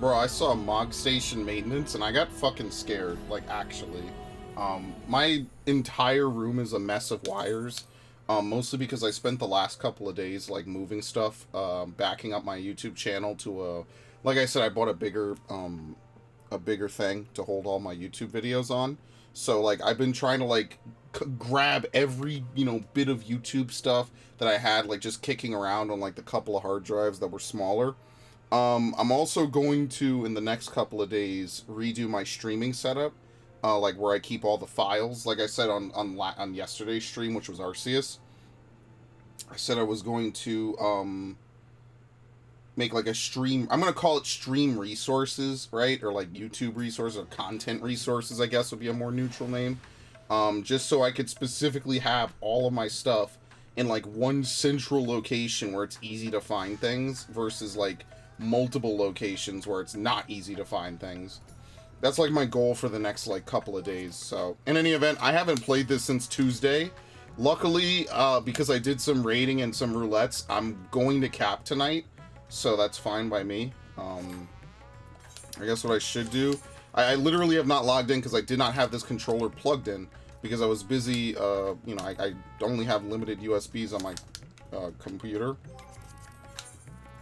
Bro, I saw Mog Station maintenance and I got fucking scared, like, actually. My entire room is a mess of wires, mostly because I spent the last couple of days, like, moving stuff, backing up my YouTube channel to like I said, I bought a bigger thing to hold all my YouTube videos on. So, like, I've been trying to, like, grab every, bit of YouTube stuff that I had, like, just kicking around on, like, the couple of hard drives that were smaller. I'm also going to, in the next couple of days, redo my streaming setup, like where I keep all the files. Like I said on yesterday's stream, which was Arceus, I said I was going to make like a stream. I'm gonna call it stream resources, right? Or like YouTube resources or content resources, I guess would be a more neutral name. Just so I could specifically have all of my stuff in like one central location where it's easy to find things versus like multiple locations where it's not easy to find things. That's like my goal for the next like couple of days. So in any event, I haven't played this since Tuesday. Luckily, because I did some raiding and some roulettes, I'm going to cap tonight, so that's fine by me. I guess what I should do, I literally have not logged in because I did not have this controller plugged in because I was busy. I only have limited USBs on my computer,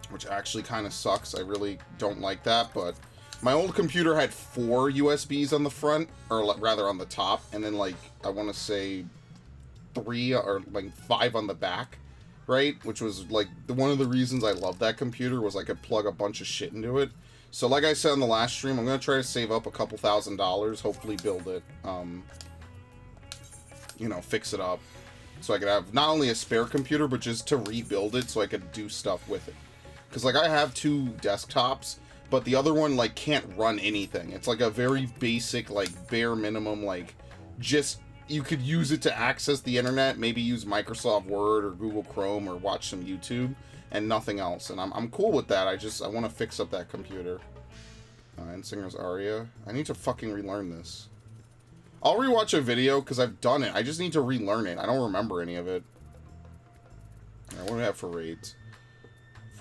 which actually kind of sucks. I really don't like that, but my old computer had 4 USBs on the front, or rather on the top, and then like, I want to say 3 or like 5 on the back, right? Which was like, one of the reasons I love that computer was I could plug a bunch of shit into it. So like I said on the last stream, I'm going to try to save up a couple $1,000s, hopefully build it, fix it up. So I could have not only a spare computer, but just to rebuild it so I could do stuff with it. Because, like, I have 2 desktops, but the other one, like, can't run anything. It's, like, a very basic, like, bare minimum, like, just, you could use it to access the internet, maybe use Microsoft Word or Google Chrome or watch some YouTube, and nothing else. And I'm cool with that. I want to fix up that computer. And Singer's Aria. I need to fucking relearn this. I'll rewatch a video, because I've done it. I just need to relearn it. I don't remember any of it. Alright, what do we have for raids?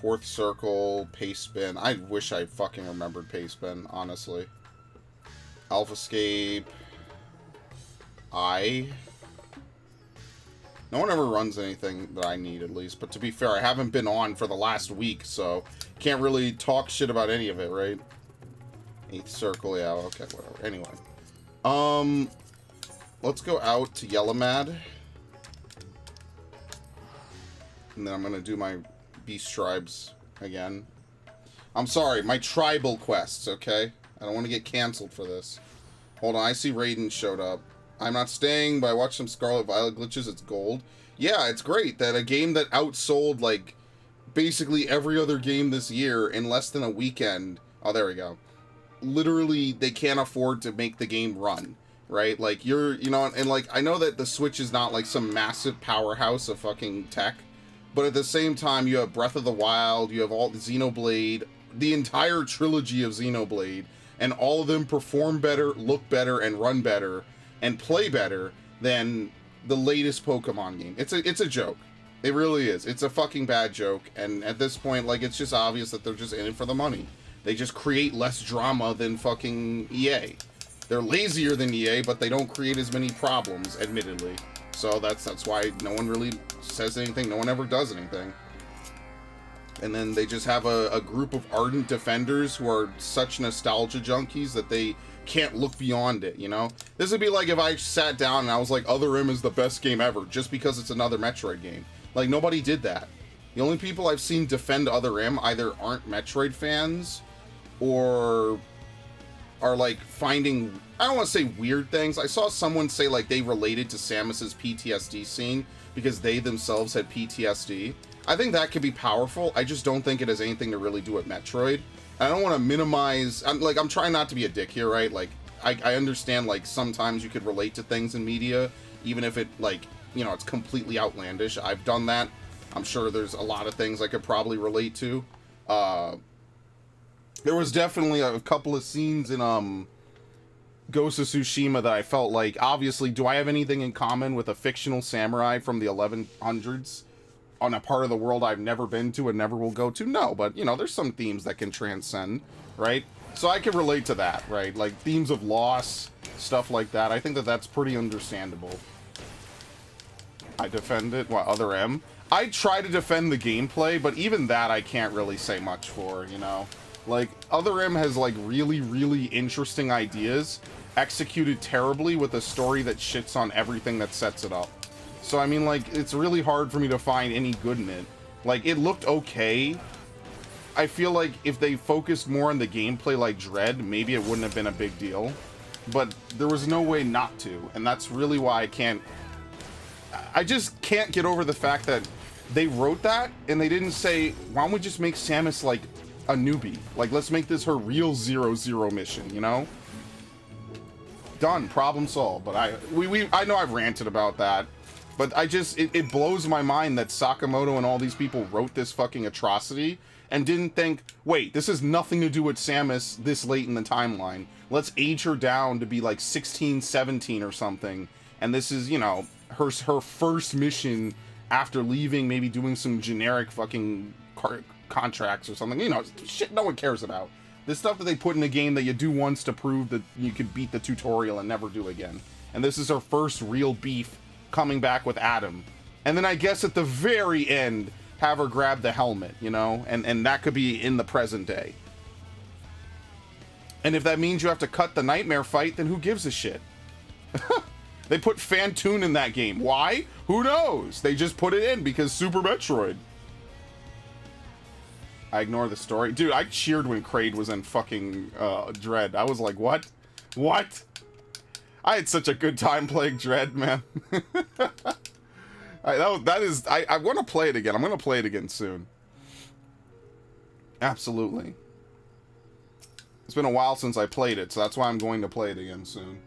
Fourth Circle, Pace Spin. I wish I fucking remembered Pace Spin, honestly. Alpha Escape. No one ever runs anything that I need, at least. But to be fair, I haven't been on for the last week, so can't really talk shit about any of it, right? 8th Circle, yeah, okay, whatever. Anyway. Let's go out to Yellowmad. And then I'm gonna do my Beast Tribes again. I'm sorry, my tribal quests, okay? I don't want to get canceled for this. Hold on, I see Raiden showed up. I'm not staying, but I watched some Scarlet Violet glitches. It's gold. Yeah, it's great that a game that outsold, like, basically every other game this year in less than a weekend. Oh, there we go. Literally, they can't afford to make the game run, right? Like, and, like, I know that the Switch is not, like, some massive powerhouse of fucking tech, but at the same time, you have Breath of the Wild, you have all the Xenoblade, the entire trilogy of Xenoblade, and all of them perform better, look better, and run better, and play better than the latest Pokemon game. It's a joke. It really is. It's a fucking bad joke, and at this point, like, it's just obvious that they're just in it for the money. They just create less drama than fucking EA. They're lazier than EA, but they don't create as many problems, admittedly. So that's why no one really says anything. No one ever does anything. And then they just have a group of ardent defenders who are such nostalgia junkies that they can't look beyond it, you know? This would be like if I sat down and I was like, Other M is the best game ever, just because it's another Metroid game. Like, nobody did that. The only people I've seen defend Other M either aren't Metroid fans or are like finding, I don't want to say weird things. I saw someone say like they related to Samus's PTSD scene because they themselves had PTSD. I think that could be powerful. I just don't think it has anything to really do with Metroid. I don't want to minimize, I'm trying not to be a dick here, right? Like, I understand, like, sometimes you could relate to things in media, even if it, like, it's completely outlandish. I've done that. I'm sure there's a lot of things I could probably relate to. There was definitely a couple of scenes in, Ghost of Tsushima that I felt like, obviously, do I have anything in common with a fictional samurai from the 1100s? On a part of the world I've never been to and never will go to? No, but, there's some themes that can transcend, right? So I can relate to that, right? Like themes of loss, stuff like that. I think that that's pretty understandable. I defend it. What, other M? I try to defend the gameplay, but even that I can't really say much for, you know? Like, Other M has, like, really, really interesting ideas, executed terribly with a story that shits on everything that sets it up. So, I mean, like, it's really hard for me to find any good in it. Like, it looked okay. I feel like if they focused more on the gameplay like Dread, maybe it wouldn't have been a big deal. But there was no way not to, and that's really why I just can't get over the fact that they wrote that and they didn't say, why don't we just make Samus like a newbie? Like, let's make this her real 0-0 mission, you know? Done, problem solved. But I know I've ranted about that, but it blows my mind that Sakamoto and all these people wrote this fucking atrocity and didn't think, wait, this has nothing to do with Samus this late in the timeline. Let's age her down to be like 16, 17 or something. And this is, you know, her first mission after leaving, maybe doing some generic fucking contracts or something. You know, shit no one cares about. This stuff that they put in a game that you do once to prove that you could beat the tutorial and never do again. And this is her first real beef coming back with Adam. And then I guess at the very end, have her grab the helmet, you know? And that could be in the present day. And if that means you have to cut the nightmare fight, then who gives a shit? They put Fantoon in that game. Why? Who knows? They just put it in because Super Metroid. I ignore the story. Dude, I cheered when Kraid was in fucking Dread. I was like, what? What? I had such a good time playing Dread, man. I want to play it again. I'm going to play it again soon. Absolutely. It's been a while since I played it, so that's why I'm going to play it again soon.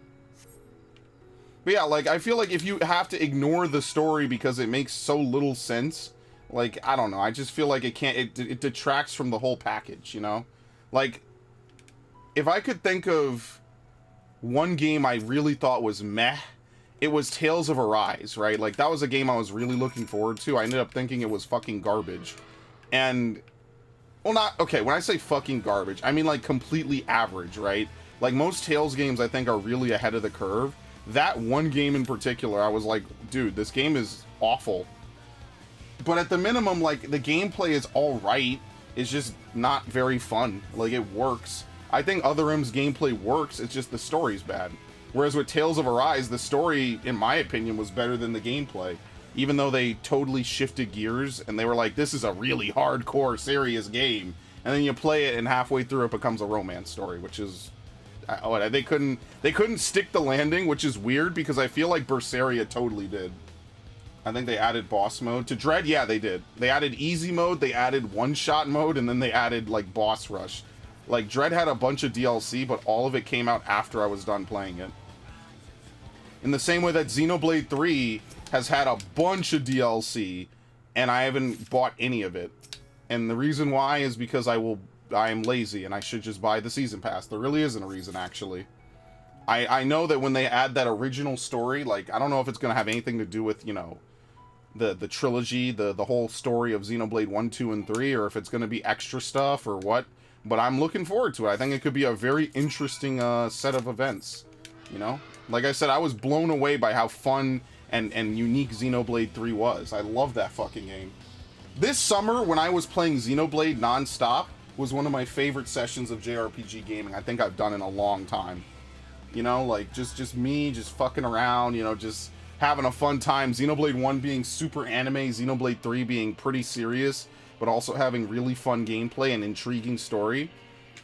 But yeah, like, I feel like if you have to ignore the story because it makes so little sense, like, I don't know, I just feel like it detracts from the whole package, you know? Like, if I could think of one game I really thought was meh, it was Tales of Arise, right? Like, that was a game I was really looking forward to. I ended up thinking it was fucking garbage. And, well, not, okay, when I say fucking garbage, I mean, like, completely average, right? Like, most Tales games, I think, are really ahead of the curve. That one game in particular, I was like, dude, this game is awful. But at the minimum, like, the gameplay is alright. It's just not very fun. Like, it works. I think Other M's gameplay works, it's just the story's bad. Whereas with Tales of Arise, the story, in my opinion, was better than the gameplay. Even though they totally shifted gears, and they were like, this is a really hardcore, serious game. And then you play it, and halfway through it becomes a romance story, which is... they couldn't stick the landing, which is weird, because I feel like Berseria totally did. I think they added boss mode. To Dread, yeah, they did. They added easy mode, they added one-shot mode, and then they added, like, boss rush. Like, Dread had a bunch of DLC, but all of it came out after I was done playing it. In the same way that Xenoblade 3 has had a bunch of DLC, and I haven't bought any of it. And the reason why is because I am lazy, and I should just buy the Season Pass. There really isn't a reason, actually. I know that when they add that original story, like, I don't know if it's going to have anything to do with, you know, the trilogy, the whole story of Xenoblade 1, 2, and 3, or if it's going to be extra stuff, or what. But I'm looking forward to it. I think it could be a very interesting set of events, you know? Like I said, I was blown away by how fun and unique Xenoblade 3 was. I love that fucking game. This summer, when I was playing Xenoblade non-stop, was one of my favorite sessions of JRPG gaming I think I've done in a long time. You know, like, just me, just fucking around, you know, just having a fun time. Xenoblade 1 being super anime, Xenoblade 3 being pretty serious, but also having really fun gameplay and intriguing story.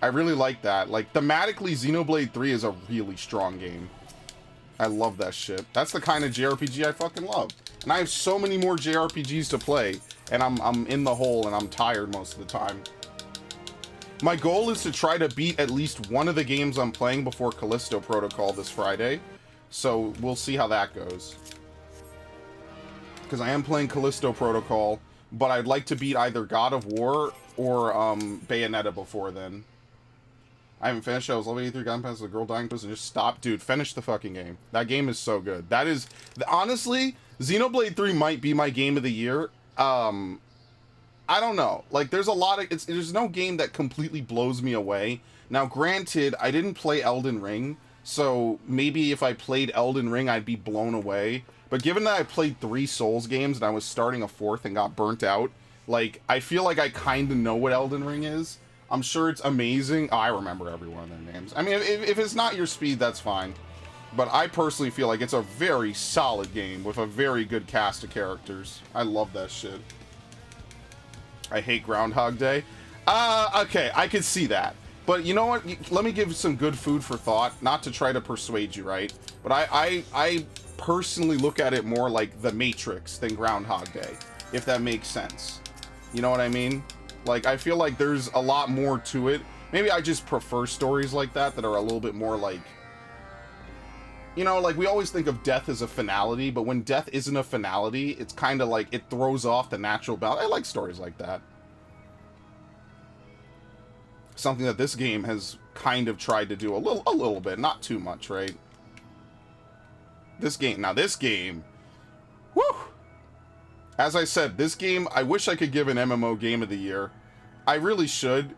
I really like that. Like, thematically, Xenoblade 3 is a really strong game. I love that shit. That's the kind of JRPG I fucking love. And I have so many more JRPGs to play, and I'm in the hole and I'm tired most of the time. My goal is to try to beat at least one of the games I'm playing before Callisto Protocol this Friday. So we'll see how that goes. Because I am playing Callisto Protocol, but I'd like to beat either God of War or Bayonetta before then. I haven't finished it. I was level 83, gun past the girl dying prison. Just stop. Dude, finish the fucking game. That game is so good. That is... Honestly, Xenoblade 3 might be my game of the year. I I don't know. Like, there's a lot of... there's no game that completely blows me away. Now, granted, I didn't play Elden Ring, so maybe if I played Elden Ring, I'd be blown away. But given that I played 3 Souls games and I was starting a 4th and got burnt out, like, I feel like I kind of know what Elden Ring is. I'm sure it's amazing. Oh, I remember every one of their names. I mean, if it's not your speed, that's fine. But I personally feel like it's a very solid game with a very good cast of characters. I love that shit. I hate Groundhog Day. Okay, I could see that. But you know what? Let me give some good food for thought. Not to try to persuade you, right? But I personally look at it more like The Matrix than Groundhog Day, if that makes sense. You know what I mean? Like, I feel like there's a lot more to it. Maybe I just prefer stories like that are a little bit more like... You know, like, we always think of death as a finality, but when death isn't a finality, it's kind of like, it throws off the natural balance. I like stories like that. Something that this game has kind of tried to do a little bit, not too much, right? This game, whew! As I said, this game, I wish I could give an MMO Game of the Year. I really should.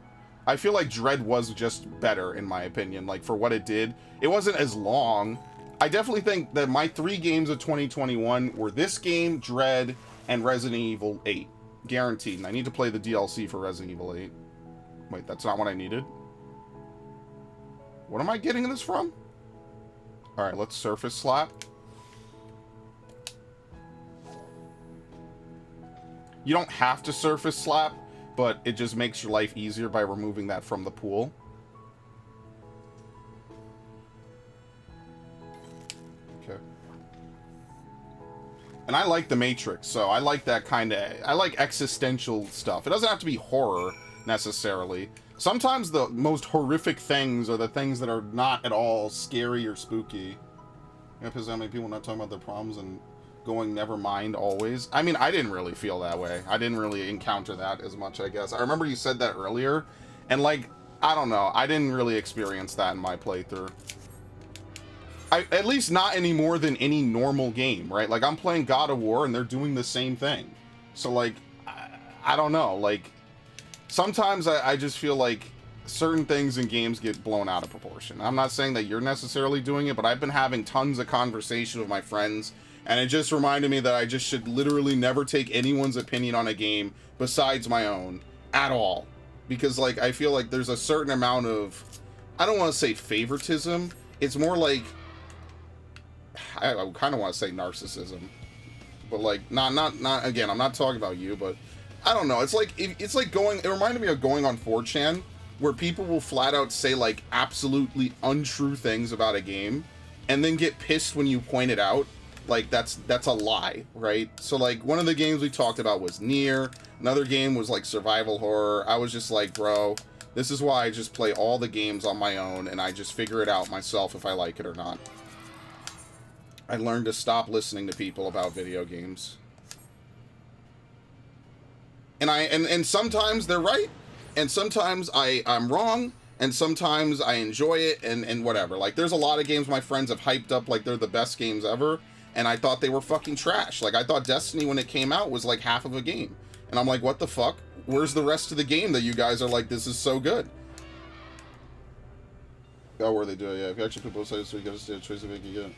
I feel like Dread was just better, in my opinion, like, for what it did. It wasn't as long. I definitely think that my 3 games of 2021 were this game, Dread, and Resident Evil 8. Guaranteed. And I need to play the DLC for Resident Evil 8. Wait, that's not what I needed? What am I getting this from? Alright, let's surface slap. You don't have to surface slap, but it just makes your life easier by removing that from the pool. Okay. And I like The Matrix, so I like that kind of... I like existential stuff. It doesn't have to be horror, necessarily. Sometimes the most horrific things are the things that are not at all scary or spooky. Because how many people not talking about their problems and going never mind always. I mean, I didn't really feel that way. I didn't really encounter that as much, I guess. I remember you said that earlier, and like, I don't know. I didn't really experience that in my playthrough. At least not any more than any normal game, right? Like, I'm playing God of War, and they're doing the same thing. So, like, I don't know. Like, sometimes I just feel like certain things in games get blown out of proportion. I'm not saying that you're necessarily doing it, but I've been having tons of conversation with my friends, and it just reminded me that I just should literally never take anyone's opinion on a game besides my own at all. Because, like, I feel like there's a certain amount of, I don't want to say favoritism, it's more like, I kind of want to say narcissism. But, like, not again, I'm not talking about you, but I don't know. It's like going, it reminded me of going on 4chan, where people will flat out say, like, absolutely untrue things about a game, and then get pissed when you point it out. Like, that's a lie, right? So, like, one of the games we talked about was Nier. Another game was, like, survival horror. I was just like, bro, this is why I just play all the games on my own, and I just figure it out myself if I like it or not. I learned to stop listening to people about video games. And sometimes they're right, and sometimes I'm wrong, and sometimes I enjoy it, and whatever. Like, there's a lot of games my friends have hyped up like they're the best games ever, and I thought they were fucking trash. Like, I thought Destiny, when it came out, was like half of a game. And I'm like, what the fuck? Where's the rest of the game that you guys are like, this is so good? Oh, where they do it, yeah. If you actually people say so, you gotta stay a choice of it again.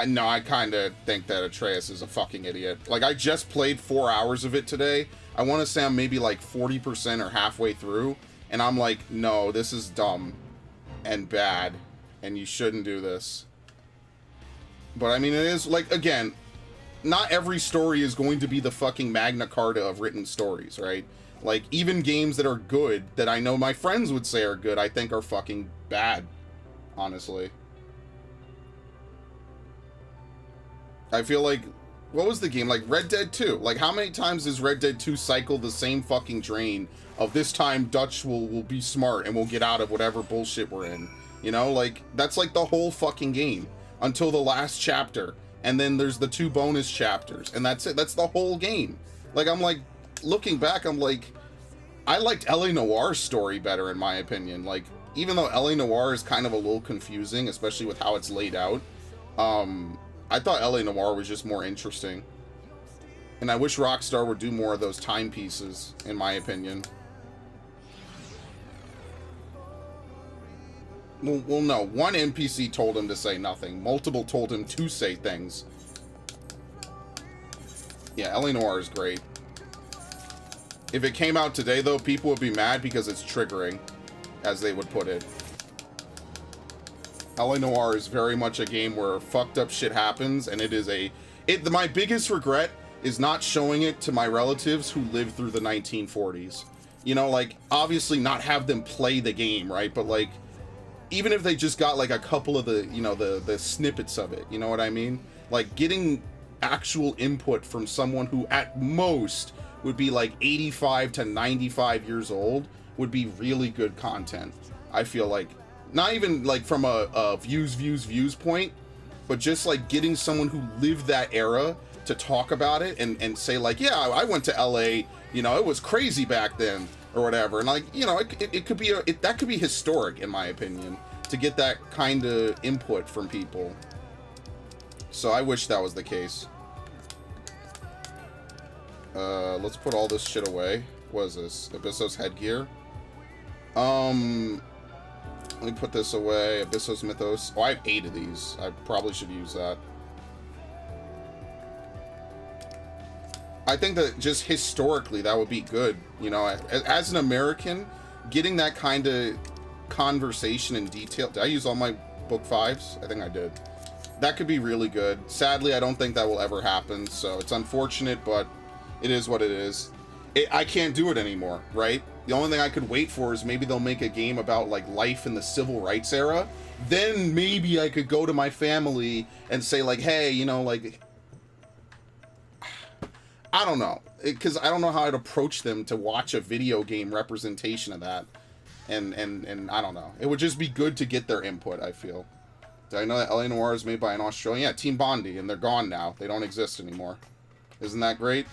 No, I kind of think that Atreus is a fucking idiot. Like, I just played 4 hours of it today. I want to say I'm maybe like 40% or halfway through, and I'm like, no, this is dumb and bad, and you shouldn't do this. But, I mean, it is, like, again, not every story is going to be the fucking Magna Carta of written stories, right? Like, even games that are good, that I know my friends would say are good, I think are fucking bad, honestly. I feel like, what was the game? Like, Red Dead 2. Like, how many times does Red Dead 2 cycle the same fucking drain of this time Dutch will be smart and we'll get out of whatever bullshit we're in? You know, like, that's like the whole fucking game. Until the last chapter, and then there's the 2 bonus chapters, and that's it. That's the whole game. Like, I'm like, looking back, I'm like, I liked L.A. Noir's story better, in my opinion. Like, even though L.A. Noir is kind of a little confusing, especially with how it's laid out, I thought L.A. Noir was just more interesting. And I wish Rockstar would do more of those timepieces, in my opinion. Well, no. One NPC told him to say nothing. Multiple told him to say things. Yeah, L.A. Noire is great. If it came out today, though, people would be mad because it's triggering, as they would put it. L.A. Noire is very much a game where fucked up shit happens, and it is a... my biggest regret is not showing it to my relatives who lived through the 1940s. You know, like, obviously not have them play the game, right? But, like, even if they just got, like, a couple of the, you know, the snippets of it, you know what I mean? Like, getting actual input from someone who, at most, would be, like, 85 to 95 years old would be really good content. I feel like, not even, like, from a views point, but just, like, getting someone who lived that era to talk about it and say, like, yeah, I went to LA, you know, it was crazy back then, or whatever. And, like, you know, it could be, that could be historic, in my opinion, to get that kind of input from people. So I wish that was the case. Let's put all this shit away. What is this? Abyssos headgear. Let me put this away. Abyssos Mythos. Oh, I have 8 of these. I probably should use that. I think that just historically, that would be good. You know, as an American, getting that kind of conversation in detail. Did I use all my book 5s? I think I did. That could be really good. Sadly, I don't think that will ever happen, so it's unfortunate, but it is what it is. I can't do it anymore, right? The only thing I could wait for is maybe they'll make a game about, like, life in the civil rights era. Then maybe I could go to my family and say, like, hey, you know, like, I don't know, because I don't know how I'd approach them to watch a video game representation of that, and I don't know. It would just be good to get their input, I feel. Did I know that L.A. Noire is made by an Australian? Yeah, Team Bondi, and they're gone now. They don't exist anymore. Isn't that great?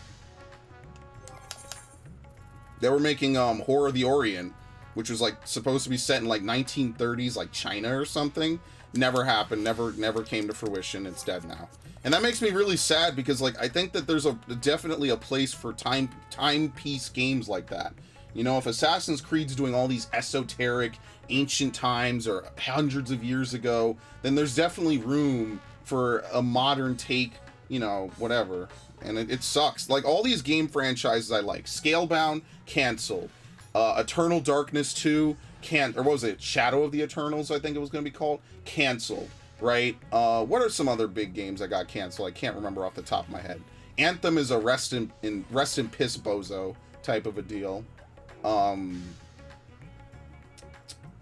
They were making Horror of the Orient, which was, like, supposed to be set in, like, 1930s, like, China or something. Never happened, never came to fruition. It's dead now. And that makes me really sad because, like, I think that there's definitely a place for timepiece games like that. You know, if Assassin's Creed's doing all these esoteric, ancient times or hundreds of years ago, then there's definitely room for a modern take, you know, whatever. And it sucks. Like, all these game franchises I like. Scalebound, canceled. Eternal Darkness 2, or what was it? Shadow of the Eternals, I think it was going to be called. Canceled. Right? What are some other big games that got canceled? I can't remember off the top of my head. Anthem is a rest in piss bozo type of a deal.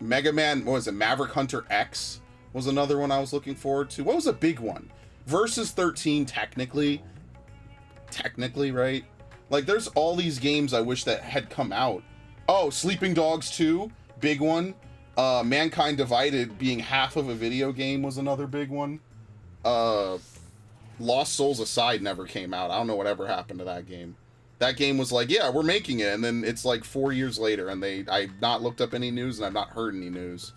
Mega Man, what was it? Maverick Hunter X was another one I was looking forward to. What was a big one? Versus 13, technically, right? Like, there's all these games I wish that had come out. Oh, Sleeping Dogs 2, big one. Mankind Divided being half of a video game was another big one. Lost Souls Aside never came out. I don't know whatever happened to that game. That game was like, yeah, we're making it, and then it's like 4 years later, and I've not looked up any news, and I've not heard any news.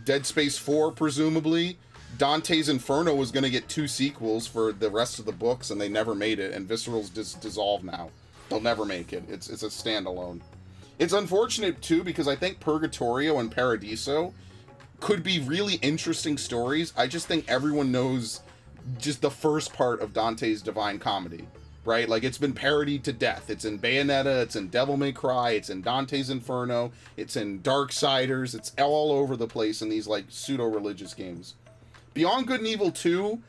Dead Space 4, presumably. Dante's Inferno was going to get 2 sequels for the rest of the books, and they never made it, and Visceral's dissolved now. They'll never make it. It's a standalone. It's unfortunate, too, because I think Purgatorio and Paradiso could be really interesting stories. I just think everyone knows just the first part of Dante's Divine Comedy, right? Like, it's been parodied to death. It's in Bayonetta, it's in Devil May Cry, it's in Dante's Inferno, it's in Darksiders, it's all over the place in these, like, pseudo-religious games. Beyond Good and Evil 2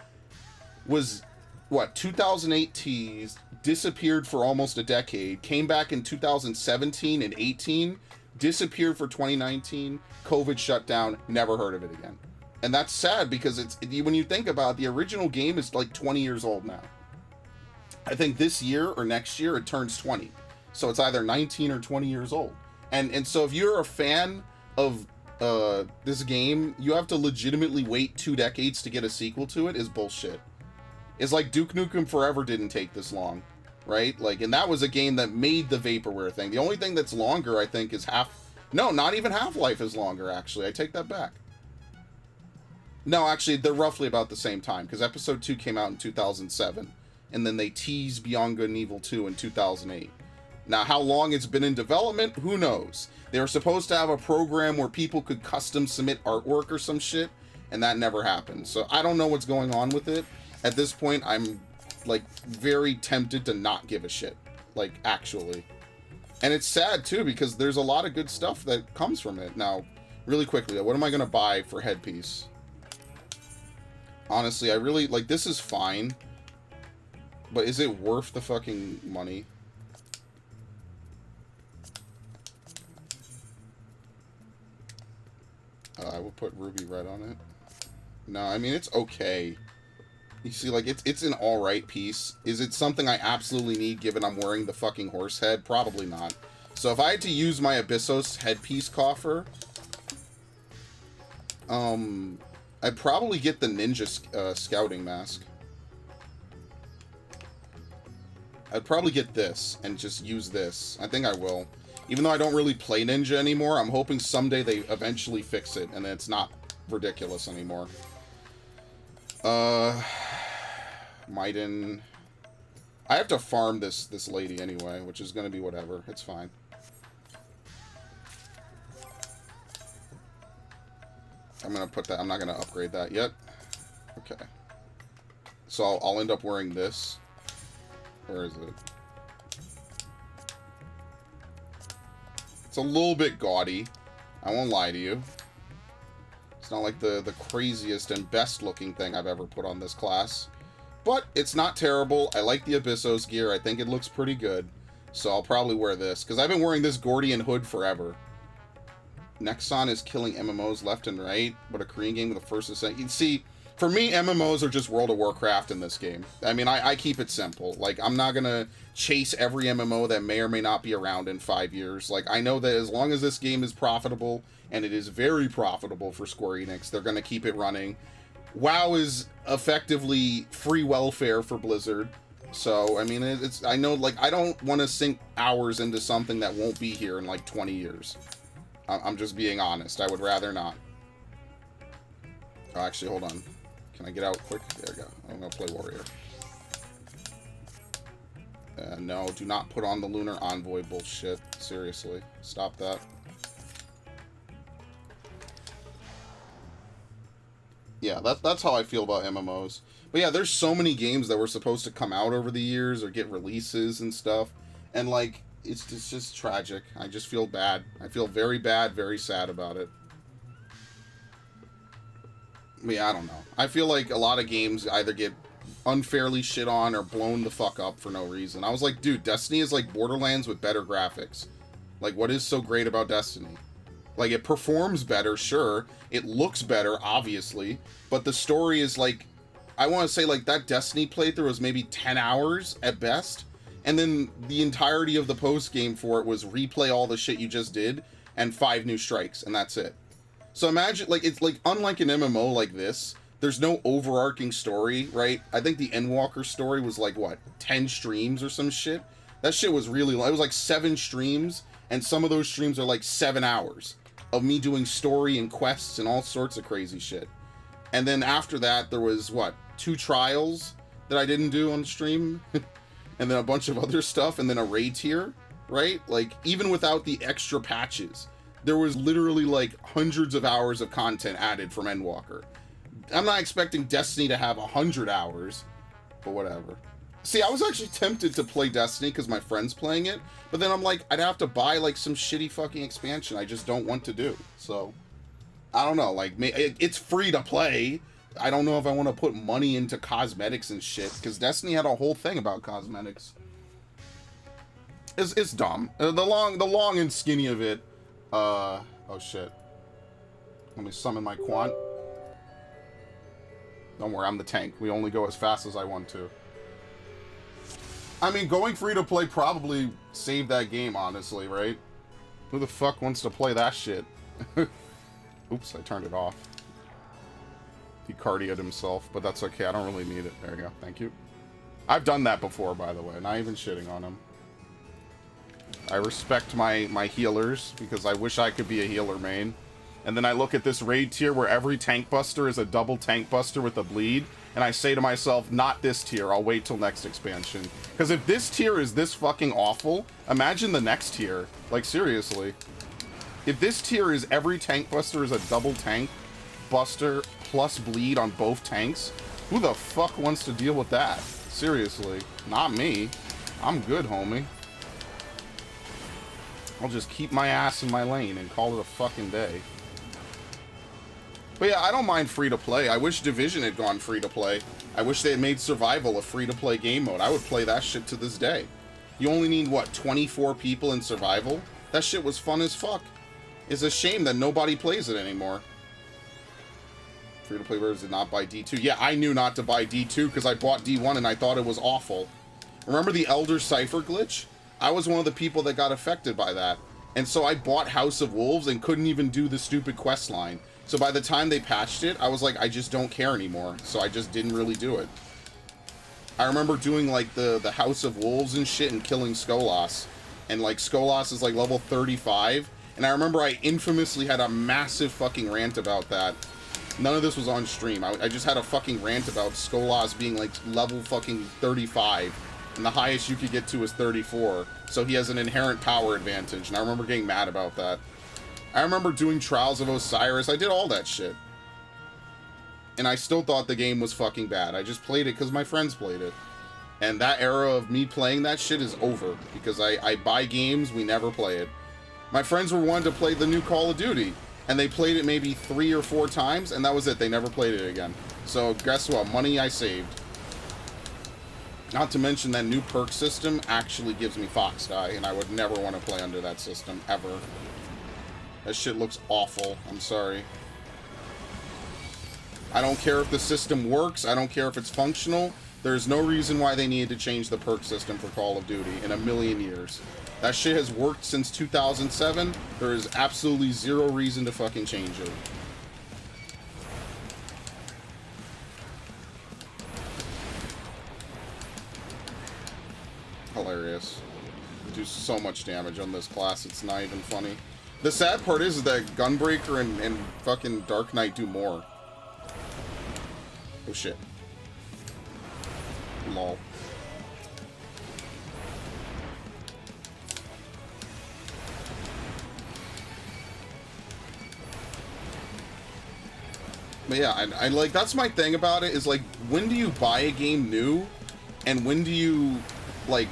was, 2018, disappeared for almost a decade, came back in 2017 and 18, disappeared for 2019, COVID shut down, never heard of it again. And that's sad because when you think about it, the original game is like 20 years old now. I think this year or next year it turns 20. So it's either 19 or 20 years old. And so if you're a fan of this game, you have to legitimately wait 2 decades to get a sequel to it is bullshit. It's like Duke Nukem Forever didn't take this long, right? Like, and that was a game that made the vaporware thing. The only thing that's longer, I think, is not even Half-Life is longer, actually. I take that back. No, actually, they're roughly about the same time, because Episode 2 came out in 2007, and then they teased Beyond Good and Evil 2 in 2008. Now, how long it's been in development, who knows? They were supposed to have a program where people could custom submit artwork or some shit, and that never happened. So I don't know what's going on with it. At this point, I'm, like, very tempted to not give a shit. Like, actually. And it's sad, too, because there's a lot of good stuff that comes from it. Now, really quickly, what am I going to buy for headpiece? Honestly, I really, like, this is fine. But is it worth the fucking money? I will put ruby red on it. No, I mean, it's okay. You see, like, it's an alright piece. Is it something I absolutely need given I'm wearing the fucking horse head? Probably not. So if I had to use my Abyssos headpiece coffer, I'd probably get the ninja scouting mask. I'd probably get this and just use this. I think I will. Even though I don't really play ninja anymore, I'm hoping someday they eventually fix it and then it's not ridiculous anymore. Maiden. I have to farm this lady anyway, which is gonna be whatever. It's fine. I'm gonna put that. I'm not gonna upgrade that yet. Okay. So I'll end up wearing this. Where is it? It's a little bit gaudy. I won't lie to you. It's not like the craziest and best looking thing I've ever put on this class. But it's not terrible. I like the Abyssos gear. I think it looks pretty good. So I'll probably wear this. Because I've been wearing this Gordian hood forever. Nexon is killing MMOs left and right. But a Korean game with the first ascent. You see, for me, MMOs are just World of Warcraft in this game. I mean, I keep it simple. Like, I'm not going to chase every MMO that may or may not be around in 5 years. Like, I know that as long as this game is profitable, and it is very profitable for Square Enix, they're going to keep it running. WoW is effectively free welfare for Blizzard. So, I mean, I know, like, I don't want to sink hours into something that won't be here in, like, 20 years. I'm just being honest. I would rather not. Oh, actually, hold on. Can I get out quick? There we go. I'm going to play Warrior. No, do not put on the Lunar Envoy bullshit. Seriously. Stop that. Yeah, that's how I feel about MMOs. But yeah, there's so many games that were supposed to come out over the years or get releases and stuff. And, like, it's just tragic. I just feel bad. I feel very bad, very sad about it. Yeah, I don't know. I feel like a lot of games either get unfairly shit on or blown the fuck up for no reason. I was like, dude, Destiny is like Borderlands with better graphics. Like, what is so great about Destiny? Like, it performs better, sure. It looks better, obviously. But the story is like, I want to say like that Destiny playthrough was maybe 10 hours at best. And then the entirety of the post game for it was replay all the shit you just did and 5 new strikes, and that's it. So imagine, like, it's like, unlike an MMO like this, there's no overarching story, right? I think the Endwalker story was like, what, 10 streams or some shit? That shit was really long. It was like 7 streams, and some of those streams are like 7 hours of me doing story and quests and all sorts of crazy shit. And then after that, there was, what, 2 trials that I didn't do on stream? And then a bunch of other stuff, and then a raid tier, right? Like, even without the extra patches, there was literally like hundreds of hours of content added from Endwalker. I'm not expecting Destiny to have 100 hours, but whatever. See, I was actually tempted to play Destiny because my friend's playing it, but then I'm like, I'd have to buy like some shitty fucking expansion I just don't want to do. So, I don't know, like, it's free to play. I don't know if I want to put money into cosmetics and shit, because Destiny had a whole thing about cosmetics. It's dumb. The long and skinny of it, oh shit. Let me summon my Quant. Don't worry, I'm the tank. We only go as fast as I want to. I mean, going free to play probably saved that game, honestly, right? Who the fuck wants to play that shit? Oops, I turned it off. He cardioed himself, but that's okay. I don't really need it. There we go. Thank you. I've done that before, by the way. Not even shitting on him. I respect my healers, because I wish I could be a healer main. And then I look at this raid tier where every tank buster is a double tank buster with a bleed, and I say to myself, not this tier, I'll wait till next expansion. Because if this tier is this fucking awful, imagine the next tier. Like, seriously. If this tier is every tank buster is a double tank buster plus bleed on both tanks, who the fuck wants to deal with that? Seriously. Not me. I'm good, homie. I'll just keep my ass in my lane and call it a fucking day. But yeah, I don't mind free-to-play. I wish Division had gone free-to-play. I wish they had made Survival a free-to-play game mode. I would play that shit to this day. You only need, what, 24 people in Survival? That shit was fun as fuck. It's a shame that nobody plays it anymore. Free-to-play version did not buy D2. Yeah, I knew not to buy D2 because I bought D1 and I thought it was awful. Remember the Elder Cypher glitch? I was one of the people that got affected by that. And so I bought House of Wolves and couldn't even do the stupid quest line. So by the time they patched it, I was like, I just don't care anymore. So I just didn't really do it. I remember doing like the House of Wolves and shit and killing Skolas. And like Skolas is like level 35. And I remember I infamously had a massive fucking rant about that. None of this was on stream. I just had a fucking rant about Skolas being like level fucking 35. And the highest you could get to is 34. So he has an inherent power advantage. And I remember getting mad about that. I remember doing Trials of Osiris. I did all that shit. And I still thought the game was fucking bad. I just played it because my friends played it. And that era of me playing that shit is over. Because I buy games, we never play it. My friends were wanting to play the new Call of Duty. And they played it maybe 3 or 4 times. And that was it. They never played it again. So guess what? Money I saved. Not to mention that new perk system actually gives me Fox Die. And I would never want to play under that system. Ever. That shit looks awful. I'm sorry. I don't care if the system works. I don't care if it's functional. There's no reason why they needed to change the perk system for Call of Duty in a million years. That shit has worked since 2007. There is absolutely zero reason to fucking change it. Hilarious. Do so much damage on this class, it's not even funny. The sad part is that Gunbreaker and fucking Dark Knight do more. Oh shit. Lol. But yeah, I like, that's my thing about it, is like, when do you buy a game new? And when do you, like,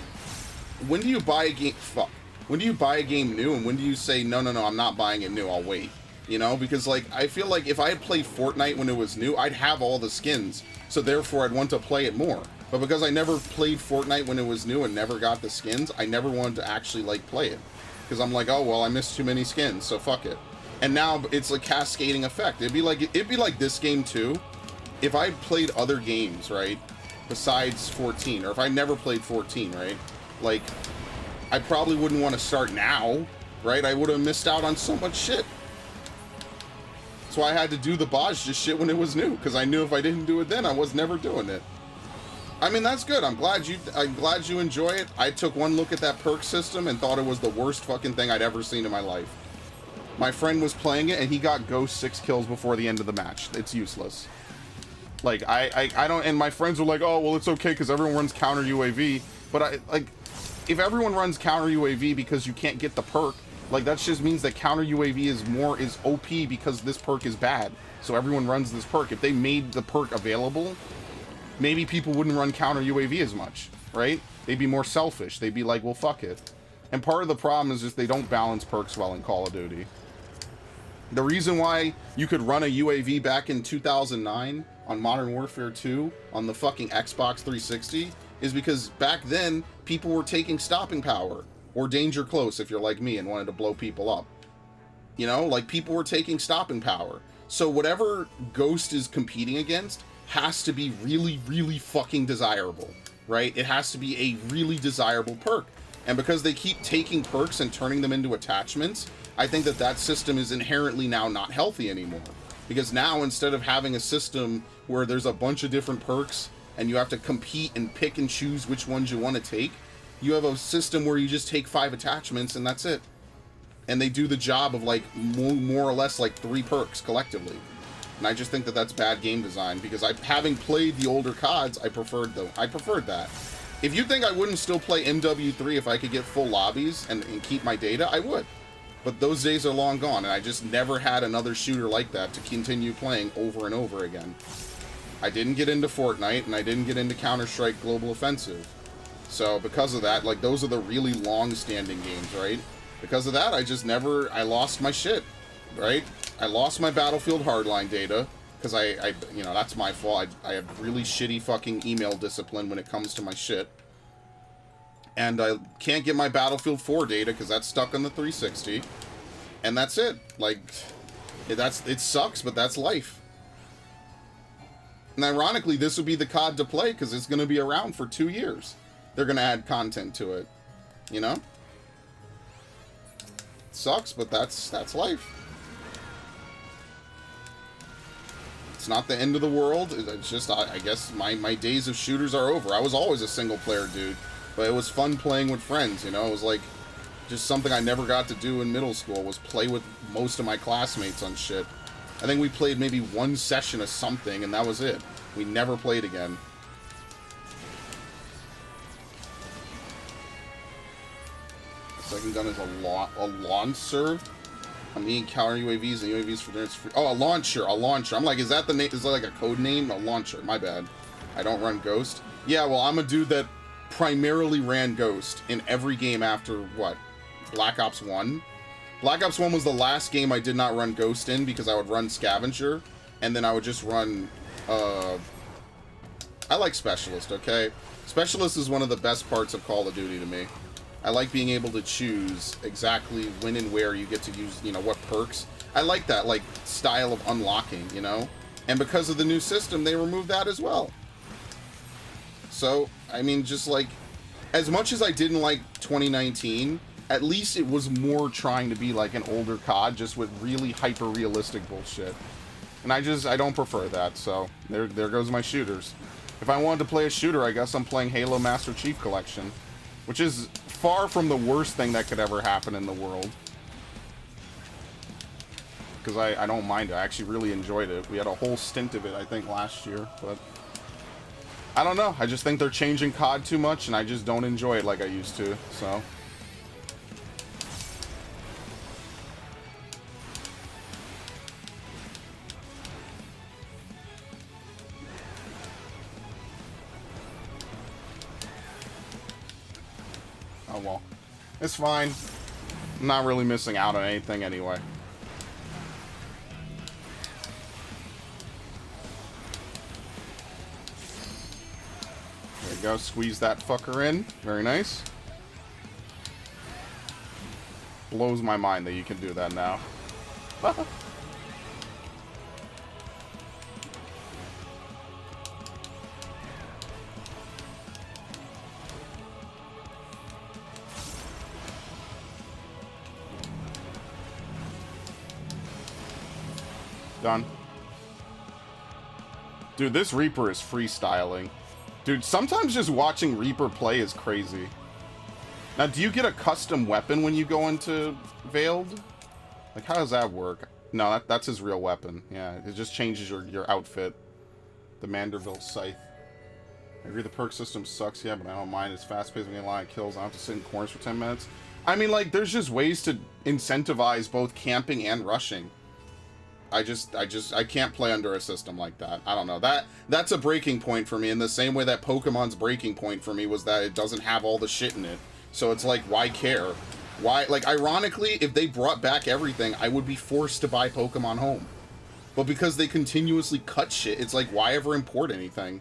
when do you buy a game, fuck. When do you buy a game new, and when do you say, no, I'm not buying it new, I'll wait? You know, because, like, I feel like if I had played Fortnite when it was new, I'd have all the skins, so therefore I'd want to play it more. But because I never played Fortnite when it was new and never got the skins, I never wanted to actually, like, play it. Because I'm like, oh, well, I missed too many skins, so fuck it. And now it's a cascading effect. It'd be like this game, too, if I played other games, right, besides 14, or if I never played 14, right, like, I probably wouldn't want to start now, right? I would have missed out on so much shit. So I had to do the Bajja shit when it was new, because I knew if I didn't do it then, I was never doing it. I mean, that's good. I'm glad you enjoy it. I took one look at that perk system and thought it was the worst fucking thing I'd ever seen in my life. My friend was playing it and he got Ghost 6 kills before the end of the match. It's useless. Like, I don't, and my friends were like, oh, well, it's okay because everyone runs counter UAV. But if everyone runs counter UAV because you can't get the perk, like, that just means that counter UAV is OP because this perk is bad. So everyone runs this perk. If they made the perk available, maybe people wouldn't run counter UAV as much, right? They'd be more selfish. They'd be like, well, fuck it. And part of the problem is just they don't balance perks well in Call of Duty. The reason why you could run a UAV back in 2009 on Modern Warfare 2 on the fucking Xbox 360 is because back then people were taking stopping power or danger close if you're like me and wanted to blow people up. You know, like, people were taking stopping power. So whatever Ghost is competing against has to be really, really fucking desirable, right? It has to be a really desirable perk. And because they keep taking perks and turning them into attachments, I think that system is inherently now not healthy anymore. Because now, instead of having a system where there's a bunch of different perks and you have to compete and pick and choose which ones you want to take, you have a system where you just take 5 attachments and that's it. and they do the job of like more or less like 3 perks collectively. And I just think that that's bad game design, because having played the older CODs, I preferred that. If you think I wouldn't still play MW3 if I could get full lobbies and keep my data, I would. But those days are long gone, and I just never had another shooter like that to continue playing over and over again. I didn't get into Fortnite, and I didn't get into Counter-Strike Global Offensive. So because of that, like, those are the really long-standing games, right? Because of that, I lost my shit, right? I lost my Battlefield Hardline data, because you know, that's my fault. I have really shitty fucking email discipline when it comes to my shit. And I can't get my Battlefield 4 data because that's stuck on the 360. And that's it. Like, it sucks, but that's life. And ironically, this would be the COD to play because it's going to be around for 2 years. They're going to add content to it. You know? It sucks, but that's life. It's not the end of the world. It's just, I guess my days of shooters are over. I was always a single player dude. But it was fun playing with friends, you know? It was like just something I never got to do in middle school, was play with most of my classmates on shit. I think we played maybe 1 session of something, and that was it. We never played again. Second gun is a launcher. I'm eating counter UAVs and UAVs for dinner. Oh, a launcher. I'm like, is that the name? Is that like a code name? A launcher. My bad. I don't run Ghost. Yeah, well, I'm a dude that primarily ran Ghost in every game after, what, Black Ops 1? Black Ops 1 was the last game I did not run Ghost in, because I would run Scavenger, and then I would just run, I like Specialist, okay? Specialist is one of the best parts of Call of Duty to me. I like being able to choose exactly when and where you get to use, you know, what perks. I like that, like, style of unlocking, you know? And because of the new system, they removed that as well. So, I mean, just like, as much as I didn't like 2019, at least it was more trying to be like an older COD, just with really hyper-realistic bullshit. And I don't prefer that, so there goes my shooters. If I wanted to play a shooter, I guess I'm playing Halo Master Chief Collection, which is far from the worst thing that could ever happen in the world. Because I don't mind it. I actually really enjoyed it. We had a whole stint of it, I think, last year, but I don't know. I just think they're changing COD too much, and I just don't enjoy it like I used to, so. Oh well. It's fine. I'm not really missing out on anything anyway. There you go, squeeze that fucker in. Very nice. Blows my mind that you can do that now. Done. Dude, this Reaper is freestyling. Dude, sometimes just watching Reaper play is crazy. Now, do you get a custom weapon when you go into Veiled? Like, how does that work? No, that's his real weapon. Yeah, it just changes your outfit. The Manderville Scythe. I agree the perk system sucks, yeah, but I don't mind. It's fast-paced, we get a lot of kills. I don't have to sit in corners for 10 minutes. I mean, like, there's just ways to incentivize both camping and rushing. I can't play under a system like that. I don't know. That's a breaking point for me, in the same way that Pokemon's breaking point for me was that it doesn't have all the shit in it. So it's like, why care? Why, like, ironically, if they brought back everything, I would be forced to buy Pokemon Home. But because they continuously cut shit, it's like, why ever import anything?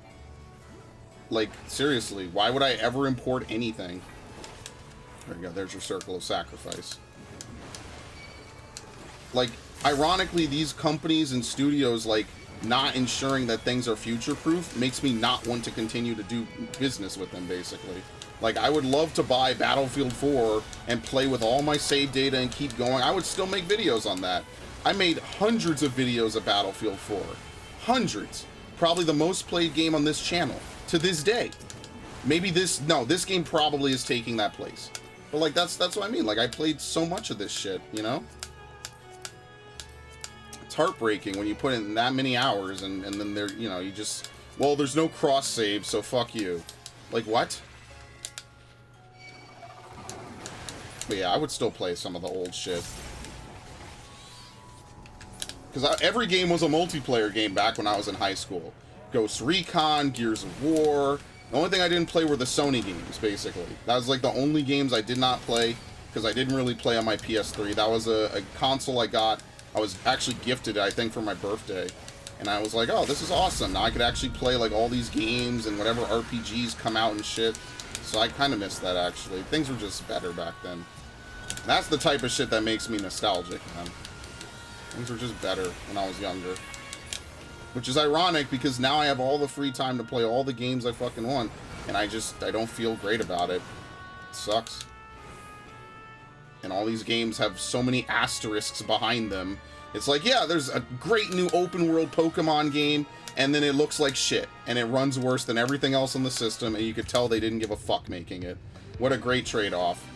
Like, seriously, why would I ever import anything? There you go, there's your Circle of Sacrifice. Like, ironically, these companies and studios, like, not ensuring that things are future-proof makes me not want to continue to do business with them, basically. Like, I would love to buy Battlefield 4 and play with all my save data and keep going. I would still make videos on that. I made hundreds of videos of Battlefield 4. Hundreds. Probably the most played game on this channel to this day. Maybe this game probably is taking that place. But, like, that's what I mean. Like, I played so much of this shit, you know? It's heartbreaking when you put in that many hours and then there, you know, you just... Well, there's no cross-save, so fuck you. Like, what? But yeah, I would still play some of the old shit. Because every game was a multiplayer game back when I was in high school. Ghost Recon, Gears of War. The only thing I didn't play were the Sony games, basically. That was like the only games I did not play, because I didn't really play on my PS3. That was a console I got. I was actually gifted, I think, for my birthday. And I was like, oh, this is awesome. Now I could actually play like all these games and whatever RPGs come out and shit. So I kind of miss that, actually. Things were just better back then. That's the type of shit that makes me nostalgic, man. Things were just better when I was younger. Which is ironic, because now I have all the free time to play all the games I fucking want. And I don't feel great about it. It sucks. And all these games have so many asterisks behind them. It's like, yeah, there's a great new open-world Pokemon game, and then it looks like shit. And it runs worse than everything else on the system, and you could tell they didn't give a fuck making it. What a great trade-off.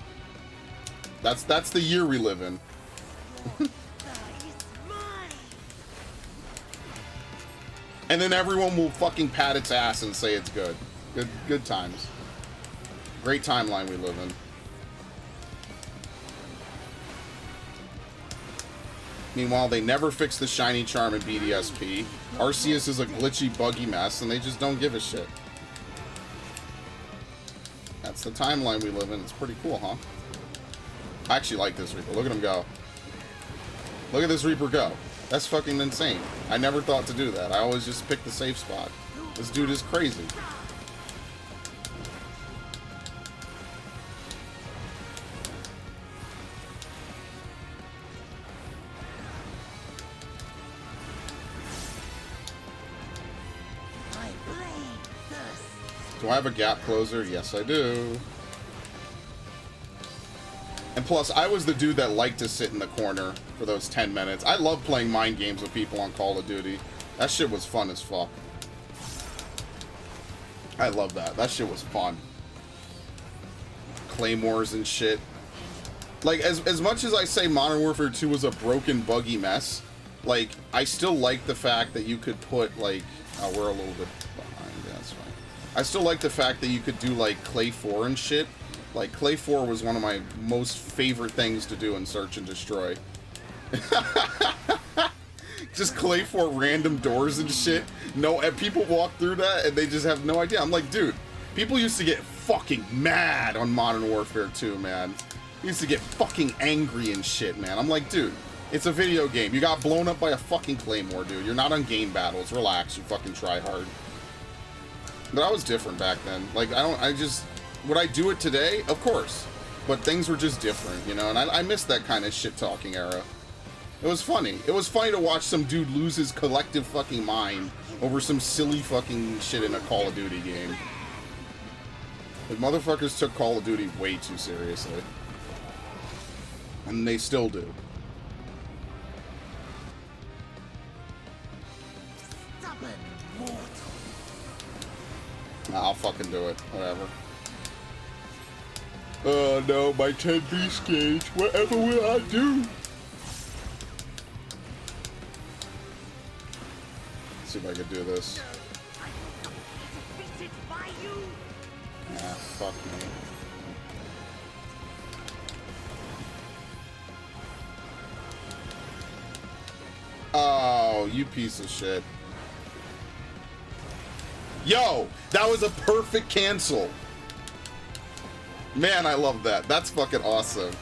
That's the year we live in. And then everyone will fucking pat its ass and say it's good. Good times. Great timeline we live in. Meanwhile, they never fix the shiny charm in BDSP. Arceus is a glitchy, buggy mess, and they just don't give a shit. That's the timeline we live in. It's pretty cool, huh? I actually like this Reaper. Look at him go. Look at this Reaper go. That's fucking insane. I never thought to do that. I always just pick the safe spot. This dude is crazy. Do I have a gap closer? Yes, I do. And plus, I was the dude that liked to sit in the corner for those 10 minutes. I love playing mind games with people on Call of Duty. That shit was fun as fuck. I love that. That shit was fun. Claymores and shit. Like, as much as I say Modern Warfare 2 was a broken, buggy mess, like, I still like the fact that you could put, like... Oh, we're a little bit behind. Yeah, that's fine. I still like the fact that you could do, like, Clay 4 and shit. Like, Clay 4 was one of my most favorite things to do in Search and Destroy. Just Clay 4 random doors and shit. No, and people walk through that and they just have no idea. I'm like, dude, people used to get fucking mad on Modern Warfare 2, man. Used to get fucking angry and shit, man. I'm like, dude, it's a video game. You got blown up by a fucking Claymore, dude. You're not on game battles. Relax, you fucking try hard. But I was different back then. Like, would I do it today? Of course. But things were just different, you know? And I missed that kind of shit-talking era. It was funny. It was funny to watch some dude lose his collective fucking mind over some silly fucking shit in a Call of Duty game. The motherfuckers took Call of Duty way too seriously. And they still do. Nah, I'll fucking do it. Whatever. Oh no, my 10 beast gauge. Whatever will I do? Let's see if I can do this. Ah, fuck me. Oh, you piece of shit. Yo, that was a perfect cancel. Man, I love that. That's fucking awesome.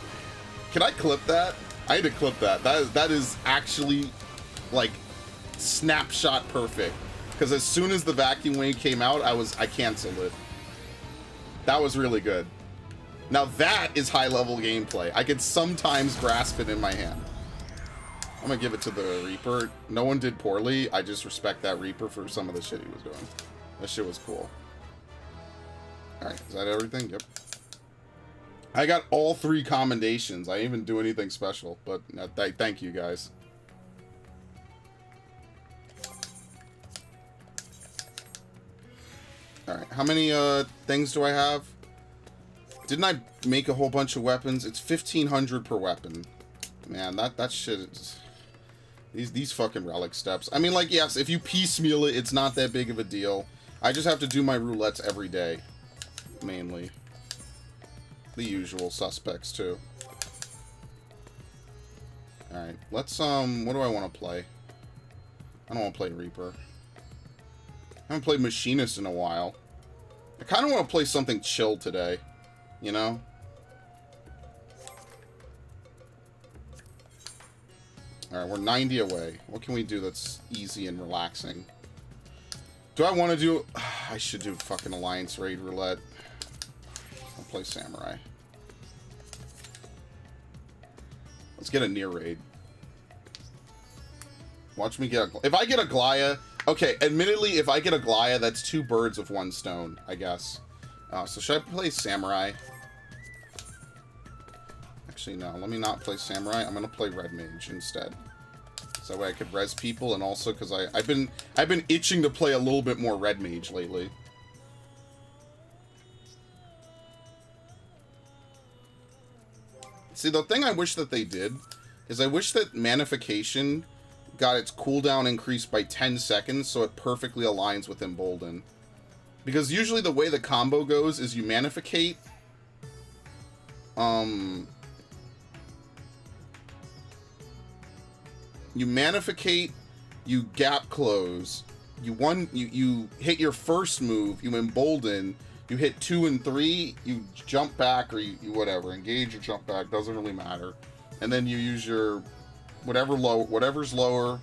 Can I clip that? I need to clip that. That is actually, like, snapshot perfect. Because as soon as the vacuum wave came out, I canceled it. That was really good. Now that is high-level gameplay. I could sometimes grasp it in my hand. I'm gonna give it to the Reaper. No one did poorly. I just respect that Reaper for some of the shit he was doing. That shit was cool. Alright, is that everything? Yep. I got all 3 commendations. I didn't even do anything special, but thank you guys. Alright, how many things do I have? Didn't I make a whole bunch of weapons? It's 1,500 per weapon. Man, that shit is... These fucking relic steps. I mean, like, yes, if you piecemeal it, it's not that big of a deal. I just have to do my roulettes every day. Mainly. The usual suspects, too. Alright, let's, what do I want to play? I don't want to play Reaper. I haven't played Machinist in a while. I kind of want to play something chill today. You know? Alright, we're 90 away. What can we do that's easy and relaxing? Do I want to do... I should do fucking Alliance Raid Roulette. I'll play Samurai. Let's get a near raid. Watch me get a... If I get a Glaya... Okay, admittedly, if I get a Glaya, that's 2 birds with 1 stone, I guess. So should I play Samurai? Actually, no. Let me not play Samurai. I'm going to play Red Mage instead. So that way I could res people, and also because I've been itching to play a little bit more Red Mage lately. See, the thing I wish that they did is I wish that Manification got its cooldown increased by 10 seconds so it perfectly aligns with Embolden. Because usually the way the combo goes is you Manificate, you gap close, you hit your first move, you Embolden, you hit 2 and 3, you jump back, or you whatever, engage or jump back, doesn't really matter. And then you use your whatever's lower,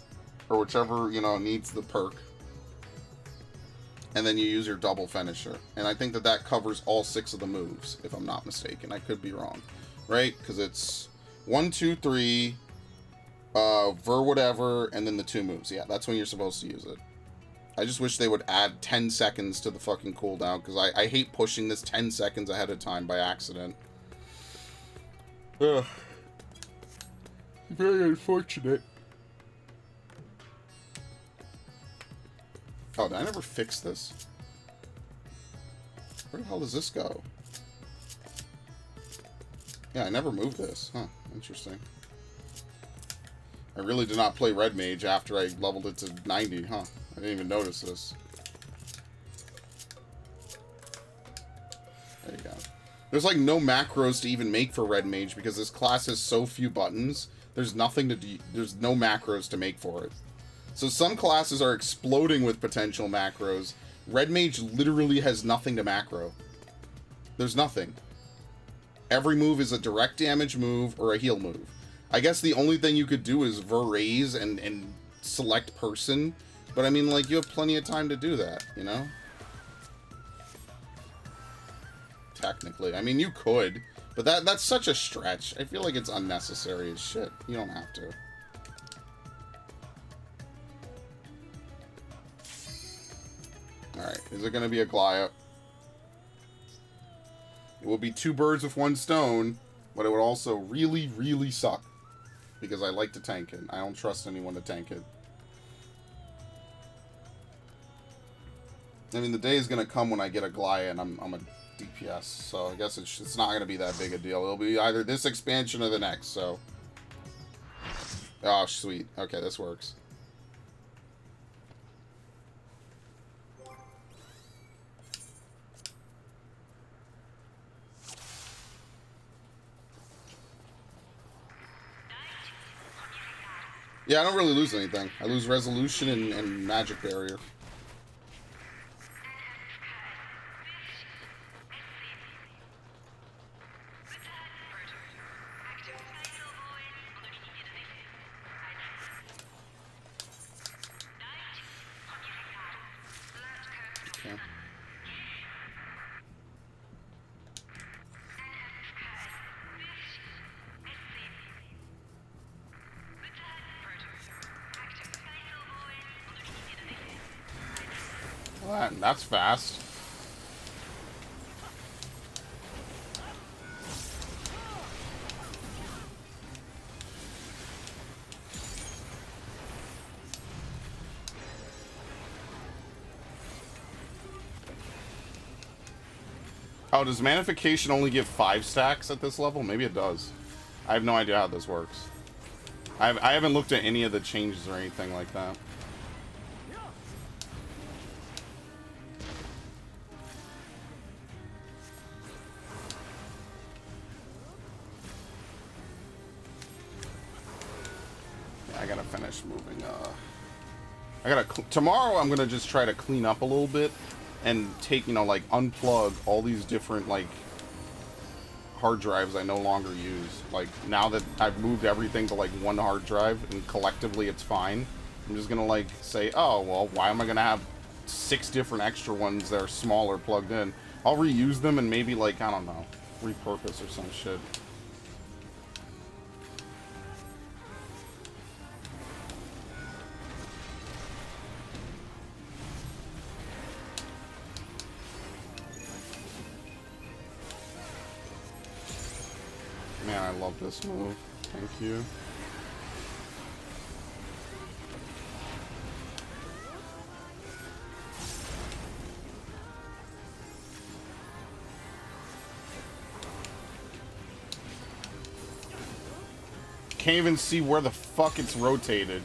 or whichever, you know, needs the perk. And then you use your double finisher. And I think that that covers all 6 of the moves, if I'm not mistaken. I could be wrong. Right? Because it's 1, 2, 3, ver whatever, and then the 2 moves. Yeah, that's when you're supposed to use it. I just wish they would add 10 seconds to the fucking cooldown, because I hate pushing this 10 seconds ahead of time by accident. Ugh. Very unfortunate. Oh, did I never fix this? Where the hell does this go? Yeah, I never moved this. Huh, interesting. I really did not play Red Mage after I leveled it to 90, huh? I didn't even notice this. There you go. There's like no macros to even make for Red Mage because this class has so few buttons. There's nothing to do. There's no macros to make for it. So some classes are exploding with potential macros. Red Mage literally has nothing to macro. There's nothing. Every move is a direct damage move or a heal move. I guess the only thing you could do is raise and select person. But I mean, like, you have plenty of time to do that, you know? Technically. I mean, you could. But that's such a stretch. I feel like it's unnecessary as shit. You don't have to. Alright, is it going to be a Glaya? It will be 2 birds with 1 stone, but it would also really, really suck. Because I like to tank it. I don't trust anyone to tank it. I mean, the day is going to come when I get a Glaya and I'm a DPS, so I guess it's not going to be that big a deal. It'll be either this expansion or the next, so... Oh, sweet. Okay, this works. Yeah, I don't really lose anything. I lose resolution and magic barrier. Okay. Well, that's fast. Oh, does Manification only give 5 stacks at this level? Maybe it does. I have no idea how this works. I haven't looked at any of the changes or anything like that. Yeah, I gotta finish moving. Tomorrow I'm gonna just try to clean up a little bit and take, you know, like unplug all these different like hard drives I no longer use. Like, now that I've moved everything to like one hard drive and collectively it's fine, I'm just gonna like say, oh well, why am I gonna have 6 different extra ones that are smaller plugged in? I'll reuse them and maybe, like, I don't know, repurpose or some shit. Man, I love this move. Thank you. Can't even see where the fuck it's rotated.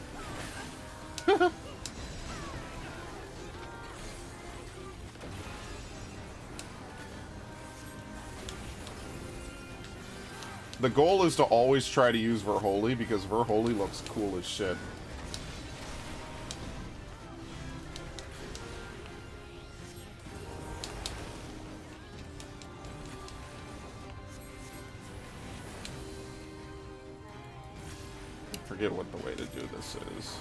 The goal is to always try to use Verholy, because Verholy looks cool as shit. I forget what the way to do this is.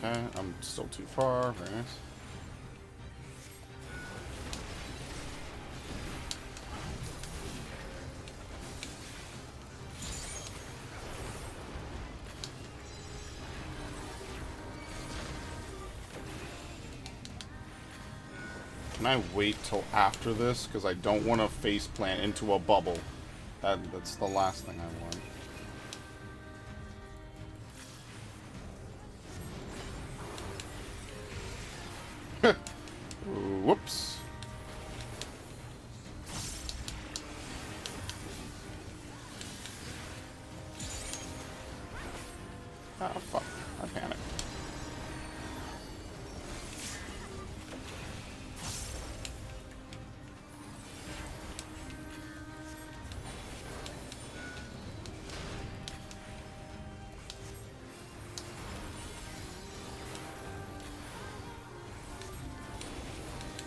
Okay, I'm still too far. Very nice. Can I wait till after this? Because I don't want to face plant into a bubble. That's the last thing I want. Whoops. Oh, fuck. I panicked.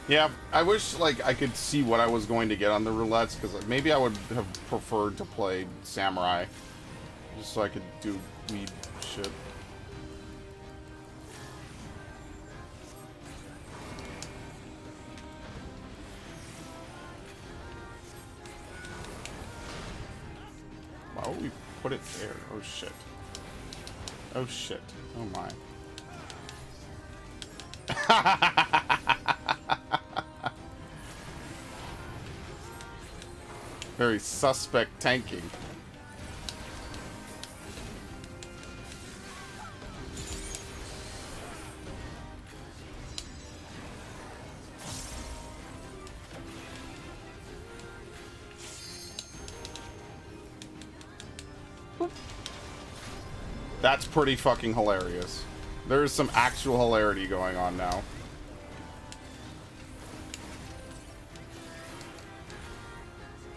Yeah, I wish, like, I could see what I was going to get on the roulettes, because maybe I would have preferred to play Samurai, just so I could do weed shit. Why would we put it there? Oh shit. Oh shit. Oh my. Very suspect tanking. That's pretty fucking hilarious. There's some actual hilarity going on now.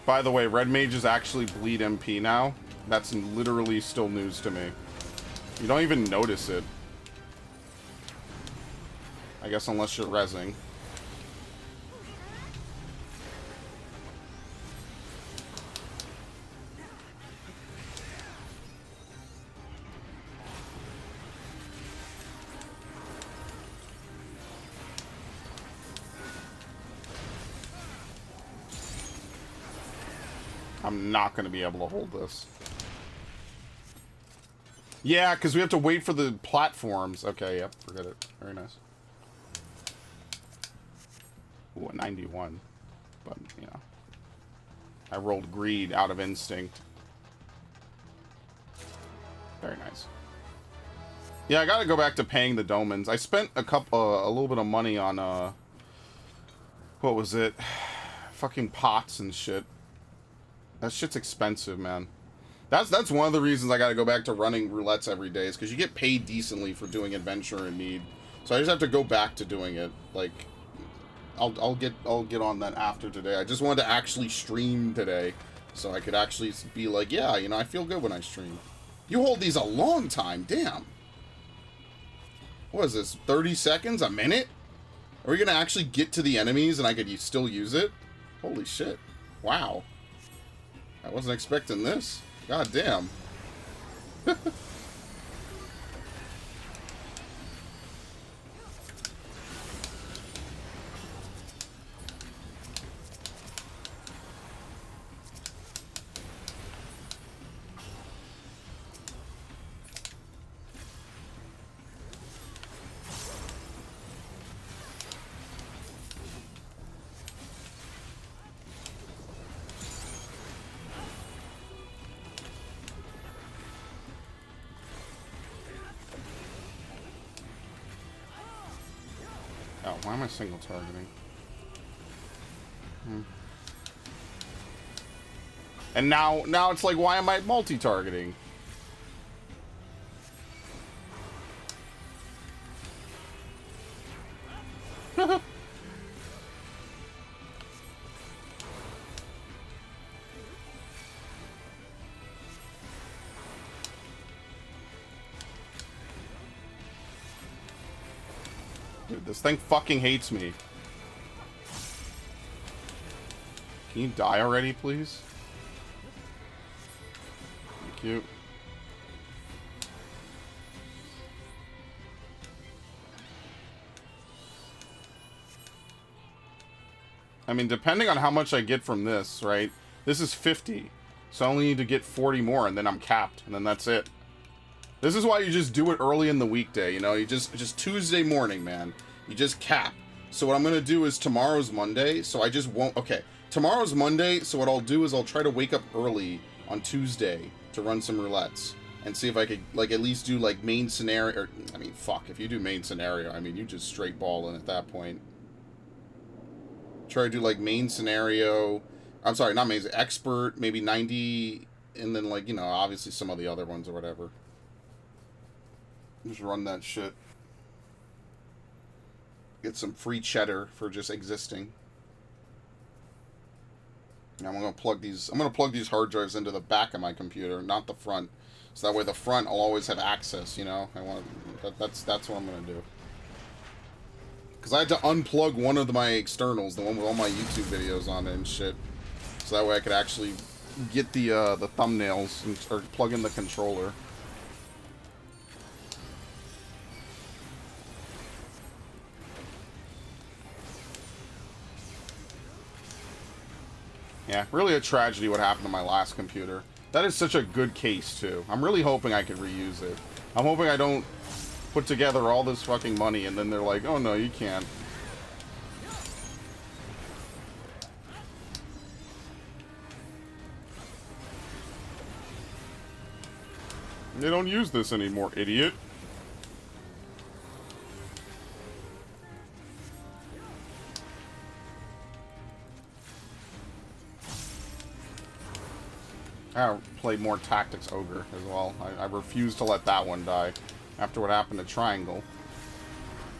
By the way, red mages actually bleed MP now. That's literally still news to me. You don't even notice it. I guess unless you're rezzing. I'm not going to be able to hold this. Yeah, because we have to wait for the platforms. Okay, yep, forget it. Very nice. Ooh, a 91. But, you know. I rolled greed out of instinct. Very nice. Yeah, I gotta go back to paying the domans. I spent a little bit of money on, what was it? Fucking pots and shit. That shit's expensive, man. That's one of the reasons I gotta go back to running roulettes every day, is because you get paid decently for doing adventure in need. So I just have to go back to doing it. Like, I'll get on that after today. I just wanted to actually stream today, so I could actually be like, yeah, you know, I feel good when I stream. You hold these a long time, damn. What is this, 30 seconds, a minute? Are we gonna actually get to the enemies and I could still use it? Holy shit. Wow. I wasn't expecting this. God damn. Oh, why am I single targeting? And now it's like, why am I multi-targeting? Dude, this thing fucking hates me. Can you die already, please? Thank you. I mean, depending on how much I get from this, right? This is 50. So I only need to get 40 more, and then I'm capped, and then that's it. This is why you just do it early in the weekday, you know? You just Tuesday morning, man. You just cap. So what I'm gonna do is, tomorrow's Monday, so I just won't... Okay, tomorrow's Monday, so what I'll do is I'll try to wake up early on Tuesday to run some roulettes. And see if I could, like, at least do, like, main scenario... Or, I mean, fuck, if you do main scenario, I mean, you just straight ball in at that point. Try to do, like, main scenario... I'm sorry, not main... Expert, maybe 90... And then, like, you know, obviously some of the other ones or whatever. Just run that shit. Get some free cheddar for just existing. And I'm gonna plug these hard drives into the back of my computer, not the front. So that way the front I'll always have access, you know? That's what I'm gonna do. Cause I had to unplug one of my externals, the one with all my YouTube videos on it and shit. So that way I could actually get the thumbnails and start plug in the controller. Yeah, really a tragedy what happened to my last computer. That is such a good case, too. I'm really hoping I can reuse it. I'm hoping I don't put together all this fucking money and then they're like, oh no, you can't. They don't use this anymore, idiot. I'll play more Tactics Ogre as well. I refuse to let that one die. After what happened to Triangle.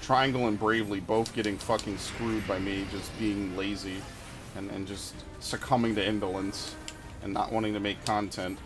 Triangle and Bravely both getting fucking screwed by me just being lazy. And just succumbing to indolence. And not wanting to make content.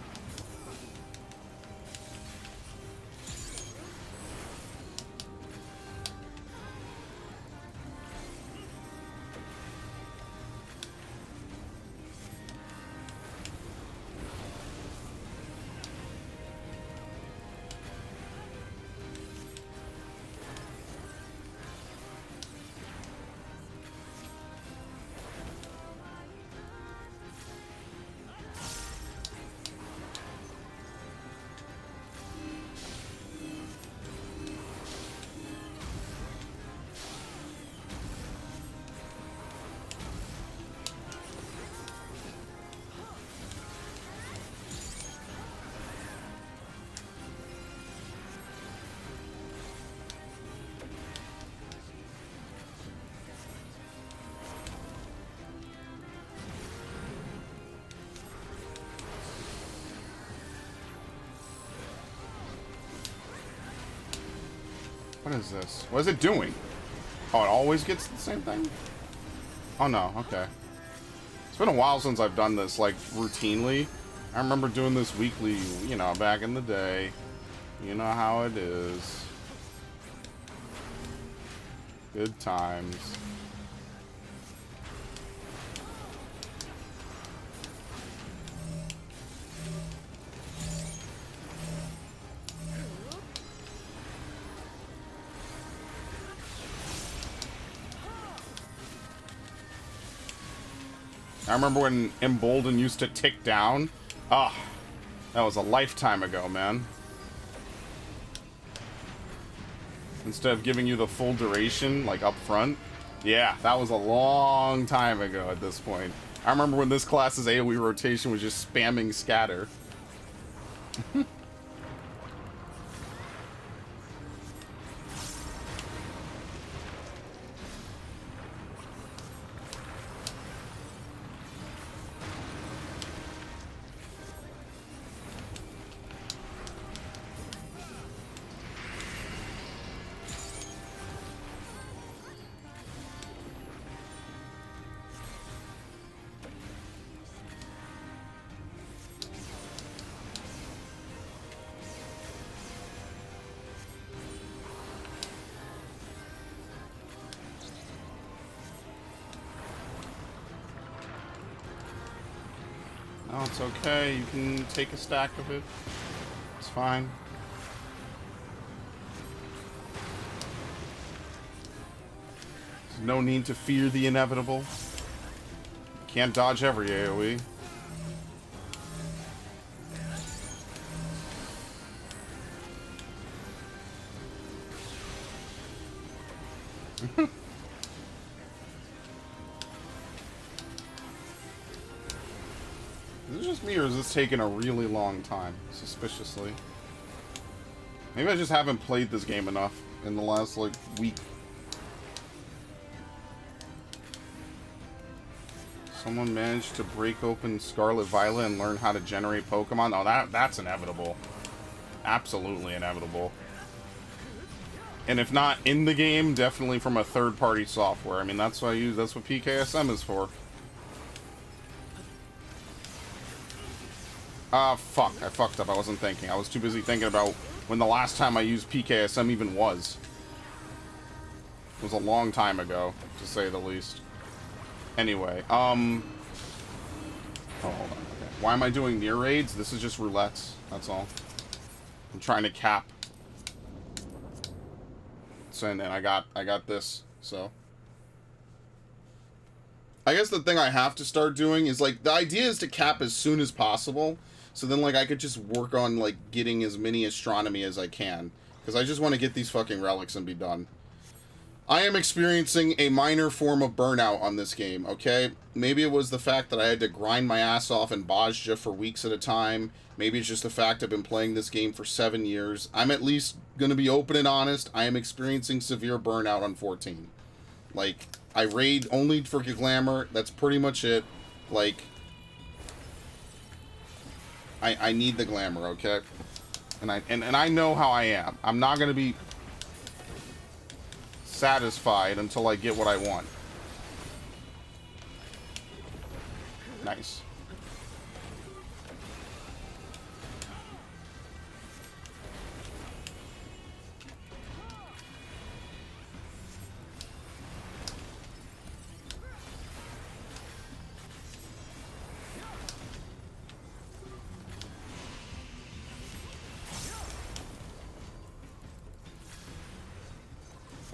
What is this? What is it doing? Oh, it always gets the same thing? Oh, no. Okay. It's been a while since I've done this, like, routinely. I remember doing this weekly, you know, back in the day. You know how it is. Good times. I remember when Embolden used to tick down. Ah, that was a lifetime ago, man. Instead of giving you the full duration, like, up front. Yeah, that was a long time ago at this point. I remember when this class's AoE rotation was just spamming scatter. No, it's okay. You can take a stack of it. It's fine. There's no need to fear the inevitable. Can't dodge every AoE. Is it just me, or is this taking a really long time? Suspiciously. Maybe I just haven't played this game enough in the last, like, week. Someone managed to break open Scarlet Violet and learn how to generate Pokemon? Oh, that's inevitable. Absolutely inevitable. And if not in the game, definitely from a third-party software. I mean, that's what that's what PKSM is for. Fuck. I fucked up. I wasn't thinking. I was too busy thinking about when the last time I used PKSM even was. It was a long time ago, to say the least. Anyway, oh, hold on. Okay. Why am I doing near raids? This is just roulettes. That's all. I'm trying to cap. So, and then I got this, so. I guess the thing I have to start doing is, like, the idea is to cap as soon as possible. So then, like, I could just work on, like, getting as many astronomy as I can. Because I just want to get these fucking relics and be done. I am experiencing a minor form of burnout on this game, okay? Maybe it was the fact that I had to grind my ass off in Bajja for weeks at a time. Maybe it's just the fact I've been playing this game for 7 years. I'm at least going to be open and honest. I am experiencing severe burnout on 14. Like, I raid only for glamour. That's pretty much it. Like, I need the glamour, okay? And I know how I am. I'm not going to be satisfied until I get what I want. Nice.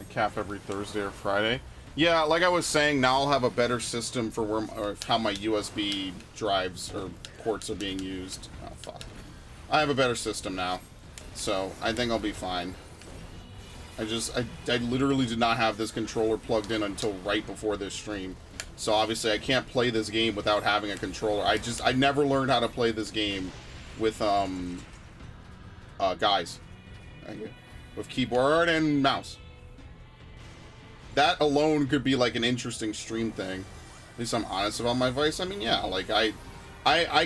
Cap every Thursday or Friday. Yeah, like I was saying, now I'll have a better system for where or how my USB drives or ports are being used. Oh, fuck. I have a better system now, so I think I'll be fine. I literally did not have this controller plugged in until right before this stream. So obviously I can't play this game without having a controller. I never learned how to play this game with, guys. With keyboard and mouse. That alone could be like an interesting stream thing. At least I'm honest about my vice. I mean, yeah, like I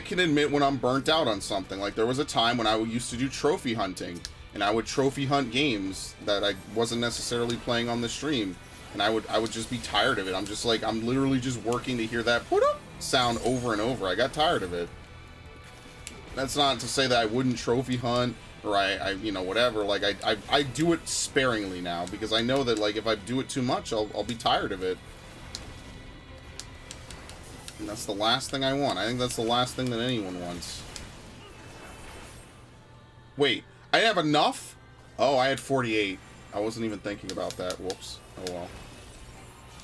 can admit when I'm burnt out on something. Like there was a time when I used to do trophy hunting, and I would trophy hunt games that I wasn't necessarily playing on the stream, and I would just be tired of it. I'm just like, I'm literally just working to hear that sound over and over. I got tired of it. That's not to say that I wouldn't trophy hunt, or I you know, whatever. Like, I do it sparingly now, because I know that, like, if I do it too much, I'll be tired of it. And that's the last thing I want. I think that's the last thing that anyone wants. Wait, I have enough? Oh, I had 48. I wasn't even thinking about that. Whoops. Oh, well.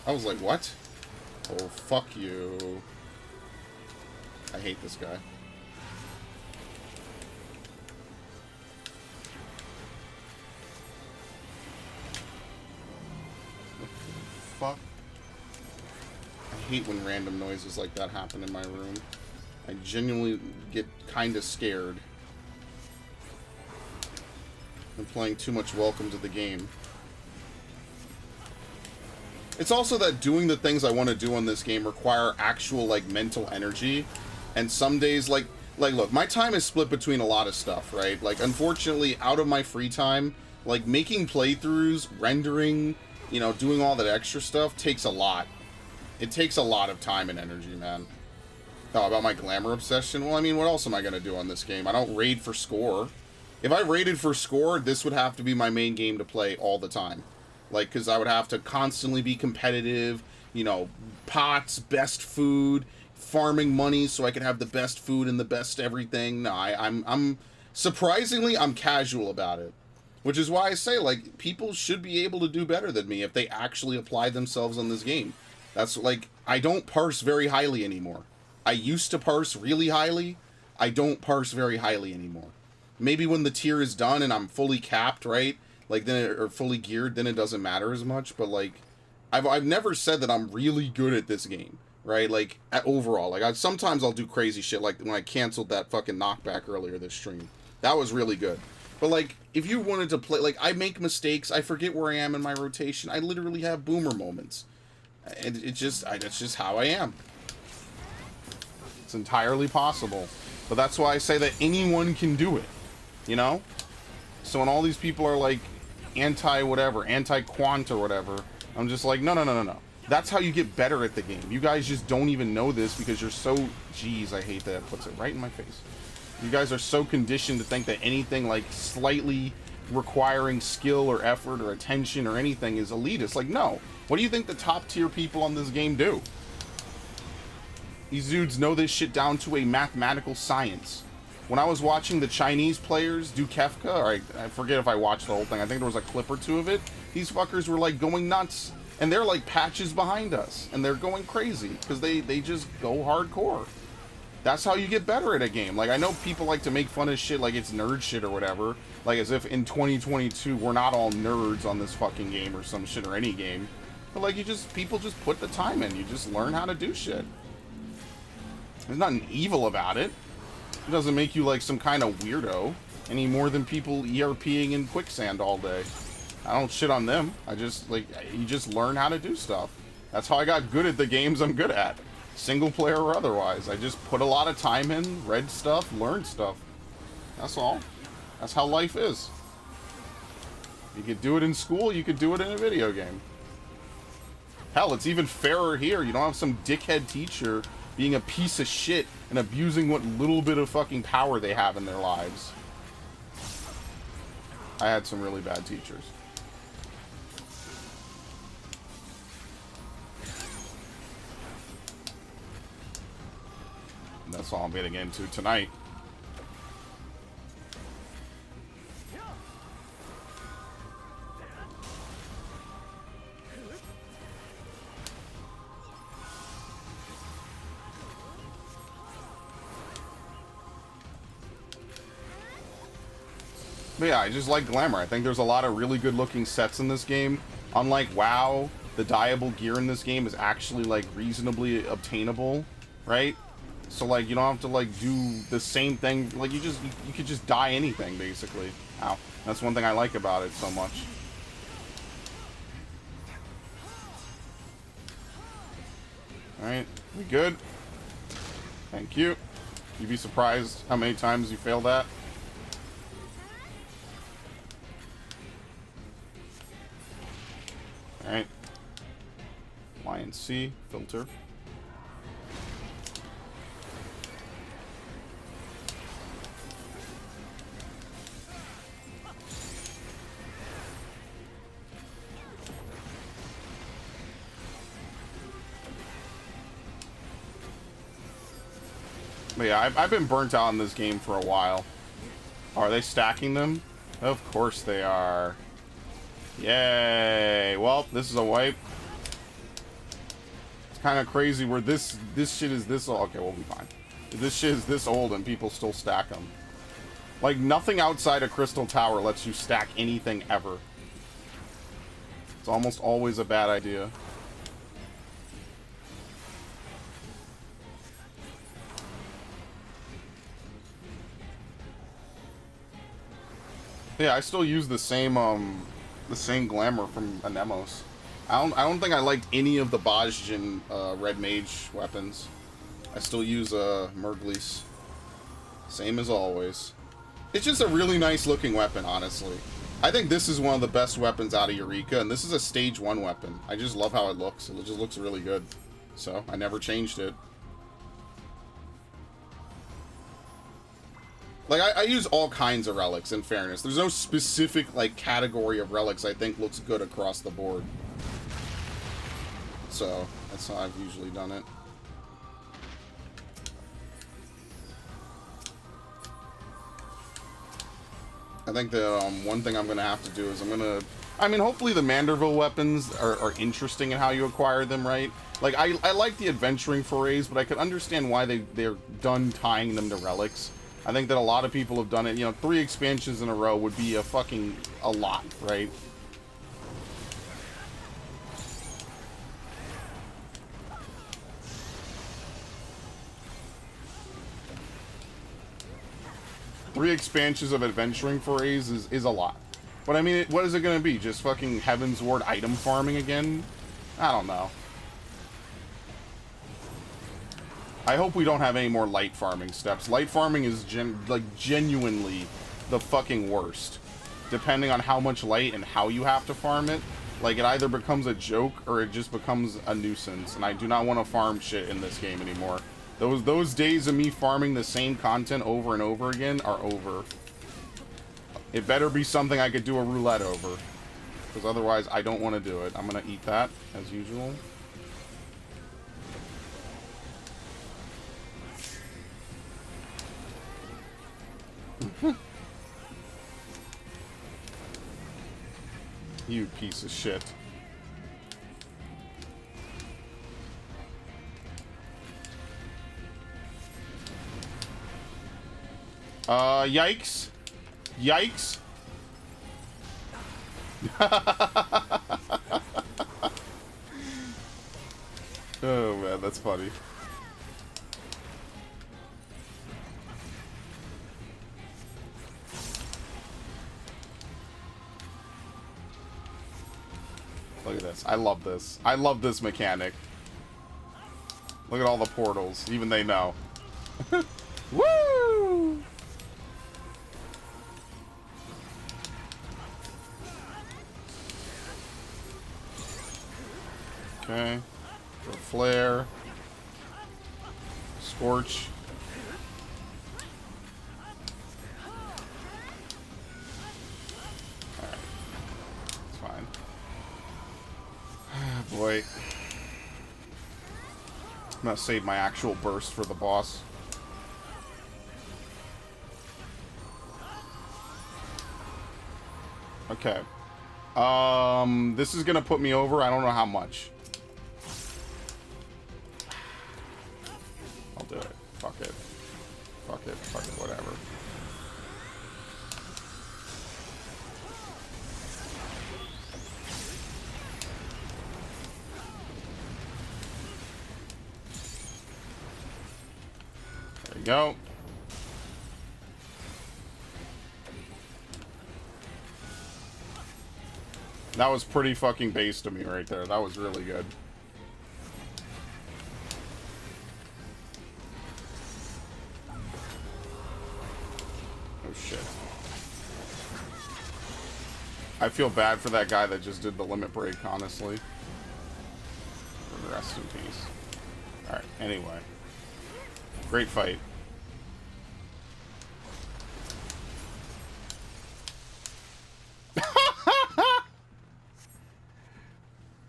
I was like, what? Oh, fuck you. I hate this guy. Fuck. I hate when random noises like that happen in my room. I genuinely get kind of scared. I'm playing too much Welcome to the Game. It's also that doing the things I want to do on this game require actual, like, mental energy. And some days, like, look, my time is split between a lot of stuff, right? Like, unfortunately, out of my free time, like, making playthroughs, rendering, you know, doing all that extra stuff takes a lot. It takes a lot of time and energy, man. Oh, about my glamour obsession? Well, I mean, what else am I going to do on this game? I don't raid for score. If I raided for score, this would have to be my main game to play all the time. Like, because I would have to constantly be competitive, you know, pots, best food, farming money so I could have the best food and the best everything. No, I'm surprisingly, I'm casual about it. Which is why I say, like, people should be able to do better than me if they actually apply themselves on this game. That's, like, I don't parse very highly anymore. I used to parse really highly. I don't parse very highly anymore. Maybe when the tier is done and I'm fully capped, right? Like, then or fully geared, then it doesn't matter as much. But, like, I've never said that I'm really good at this game, right? Like, overall. Like, sometimes I'll do crazy shit, like when I canceled that fucking knockback earlier this stream. That was really good. But, like, if you wanted to play, like, I make mistakes. I forget where I am in my rotation. I literally have boomer moments. And it's just how I am. It's entirely possible. But that's why I say that anyone can do it. You know? So when all these people are like anti-whatever, anti-quant or whatever, I'm just like, no. That's how you get better at the game. You guys just don't even know this because you're so... Jeez, I hate that. Puts it right in my face. You guys are so conditioned to think that anything like slightly requiring skill or effort or attention or anything is elitist. Like, no. What do you think the top tier people on this game do? These dudes know this shit down to a mathematical science. When I was watching the Chinese players do Kefka, or I forget if I watched the whole thing, I think there was a clip or two of it, these fuckers were like going nuts. And they're like patches behind us. And they're going crazy. Because they just go hardcore. That's how you get better at a game. Like, I know people like to make fun of shit like it's nerd shit or whatever. Like, as if in 2022 we're not all nerds on this fucking game or some shit or any game. But, like, people just put the time in. You just learn how to do shit. There's nothing evil about it. It doesn't make you, like, some kind of weirdo any more than people ERPing in quicksand all day. I don't shit on them. I just, like, you just learn how to do stuff. That's how I got good at the games I'm good at. Single player or otherwise. I just put a lot of time in, read stuff, learned stuff. That's all. That's how life is. You could do it in school, you could do it in a video game. Hell, it's even fairer here. You don't have some dickhead teacher being a piece of shit and abusing what little bit of fucking power they have in their lives. I had some really bad teachers. And that's all I'm getting into tonight. But yeah, I just like glamour. I think there's a lot of really good looking sets in this game. Unlike WoW, the dyeable gear in this game is actually like reasonably obtainable, right? So like you don't have to like do the same thing. Like you could just dye anything basically. Ow. That's one thing I like about it so much. Alright, we good? Thank you. You'd be surprised how many times you fail that. Command C, filter. But yeah, I've been burnt out in this game for a while. Are they stacking them? Of course they are. Yay! Well, this is a wipe. It's kind of crazy where this shit is this old. Okay, we'll be fine. This shit is this old and people still stack them. Like, nothing outside of Crystal Tower lets you stack anything ever. It's almost always a bad idea. Yeah, I still use the same glamour from Anemos. I don't think I liked any of the Bajin red mage weapons. I still use Merglis. Same as always. It's just a really nice looking weapon, honestly. I think this is one of the best weapons out of Eureka, and this is a stage 1 weapon. I just love how it looks. It just looks really good. So, I never changed it. Like, I use all kinds of relics, in fairness. There's no specific, like, category of relics I think looks good across the board. So, that's how I've usually done it. I think the one thing I'm going to have to do is I'm going to... I mean, hopefully the Manderville weapons are interesting in how you acquire them, right? Like, I like the adventuring forays, but I could understand why they're done tying them to relics. I think that a lot of people have done it. You know, 3 expansions in a row would be a lot, right? Three expansions of adventuring forays is a lot. But I mean, what is it going to be? Just fucking Heaven's Ward item farming again? I don't know. I hope we don't have any more light farming steps. Light farming is genuinely the fucking worst. Depending on how much light and how you have to farm it. Like, it either becomes a joke or it just becomes a nuisance. And I do not want to farm shit in this game anymore. Those days of me farming the same content over and over again are over. It better be something I could do a roulette over. Because otherwise, I don't want to do it. I'm going to eat that, as usual. You piece of shit. Yikes. Yikes. Oh man, that's funny. Look at this. I love this. I love this mechanic. Look at all the portals. Even they know. Woo! Okay. For flare. Scorch. Alright. It's fine. Boy. I'm gonna save my actual burst for the boss. Okay. This is gonna put me over. I don't know how much. I'll do it. Fuck it. Fuck it. Fuck it. Whatever. There you go. That was pretty fucking base to me right there. That was really good. Oh shit. I feel bad for that guy that just did the limit break, honestly. Regress Rest in peace. Alright, anyway. Great fight.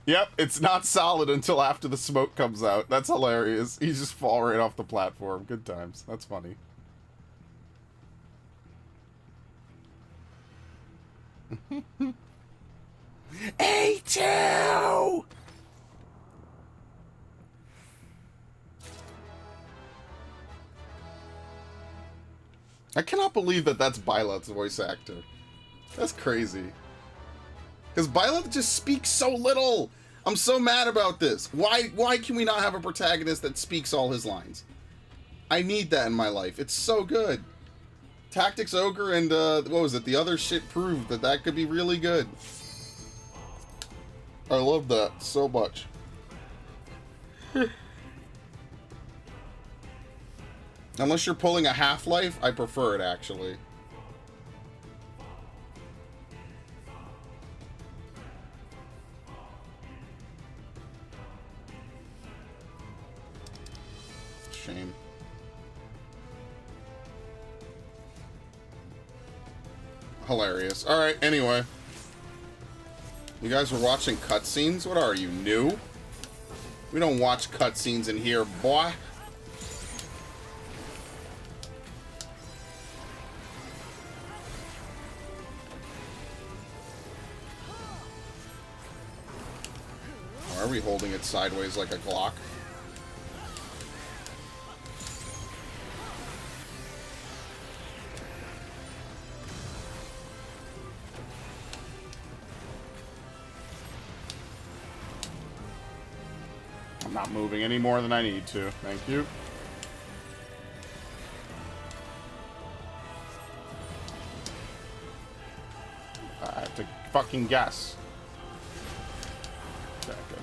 Yep, it's not solid until after the smoke comes out. That's hilarious. He just fall right off the platform. Good times. That's funny. A2! I cannot believe that that's Byleth's voice actor. That's crazy. Because Byleth just speaks so little. I'm so mad about this. Why can we not have a protagonist that speaks all his lines? I need that in my life. It's so good. Tactics Ogre and, what was it? The other shit proved that that could be really good. I love that so much. Unless you're pulling a Half-Life, I prefer it, actually. Shame. Hilarious. Alright, anyway. You guys were watching cutscenes? What are you, new? We don't watch cutscenes in here, boy. Or are we holding it sideways like a Glock? I'm not moving any more than I need to. Thank you. I have to fucking guess. Okay, good.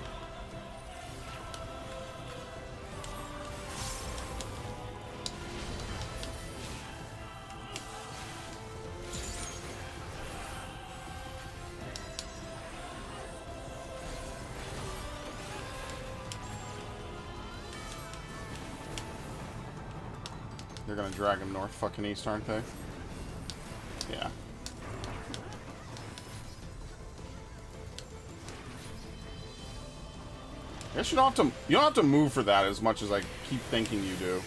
They're gonna drag him north fucking east, aren't they? Yeah. I guess you don't have to move for that as much as I keep thinking you do.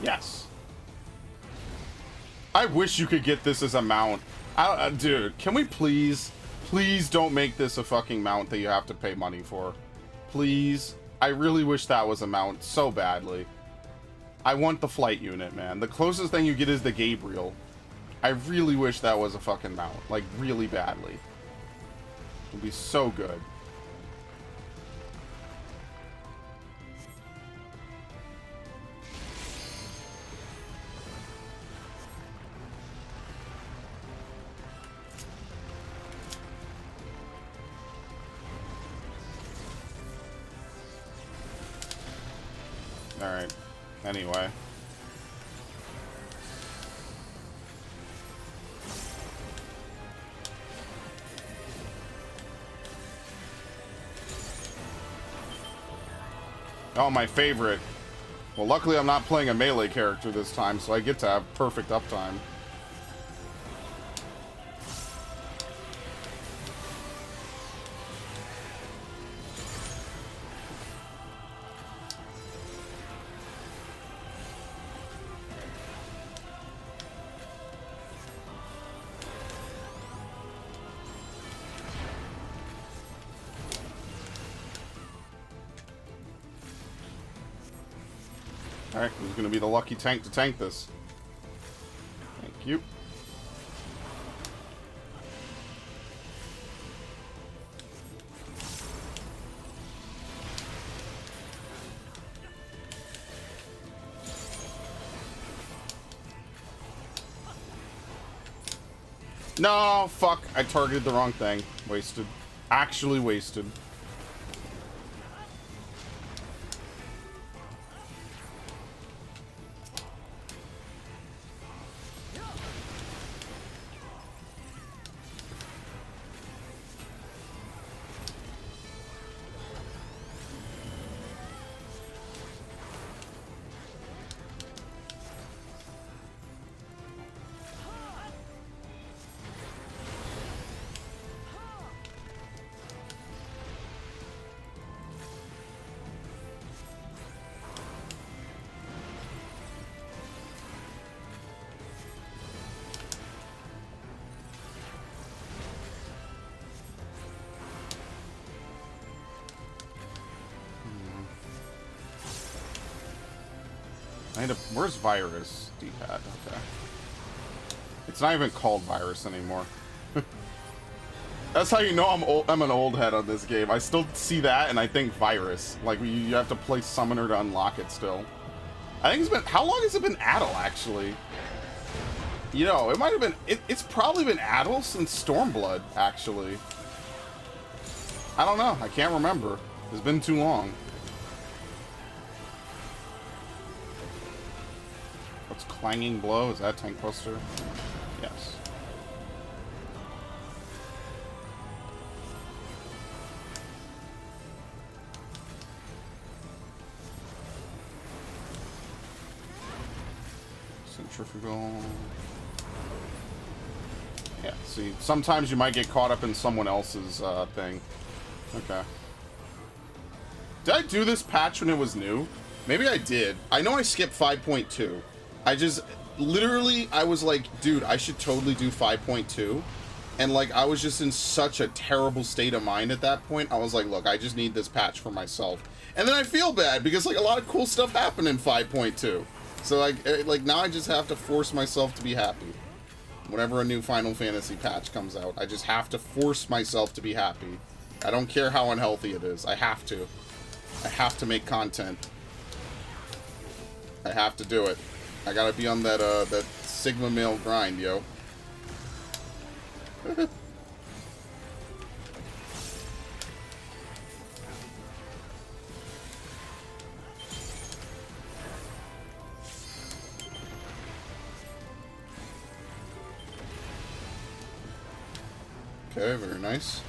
Yes. I wish you could get this as a mount. Dude, can we please don't make this a fucking mount that you have to pay money for. Please. I really wish that was a mount so badly. I want the flight unit, man. The closest thing you get is the Gabriel. I really wish that was a fucking mount. Like, really badly. It would be so good. Alright. Anyway. Oh, my favorite. Well, luckily I'm not playing a melee character this time, so I get to have perfect uptime. Alright, who's going to be the lucky tank to tank this? Thank you. No, fuck. I targeted the wrong thing. Wasted. Actually wasted. Where's Virus? D-pad, okay. It's not even called Virus anymore. That's how you know I'm an old head on this game. I still see that and I think Virus. Like, you have to play Summoner to unlock it still. I think it's been... How long has it been Addle, actually? You know, it might have been... It's probably been Addle since Stormblood, actually. I don't know. I can't remember. It's been too long. Clanging Blow, is that Tank Buster? Yes. Centrifugal. Yeah, see, sometimes you might get caught up in someone else's thing. Okay. Did I do this patch when it was new? Maybe I did. I know I skipped 5.2. I just, literally, I was like, dude, I should totally do 5.2. And, like, I was just in such a terrible state of mind at that point. I was like, look, I just need this patch for myself. And then I feel bad because, like, a lot of cool stuff happened in 5.2. So, like now I just have to force myself to be happy. Whenever a new Final Fantasy patch comes out, I just have to force myself to be happy. I don't care how unhealthy it is. I have to. I have to make content. I have to do it. I gotta be on that, that Sigma male grind, yo. Okay, very nice.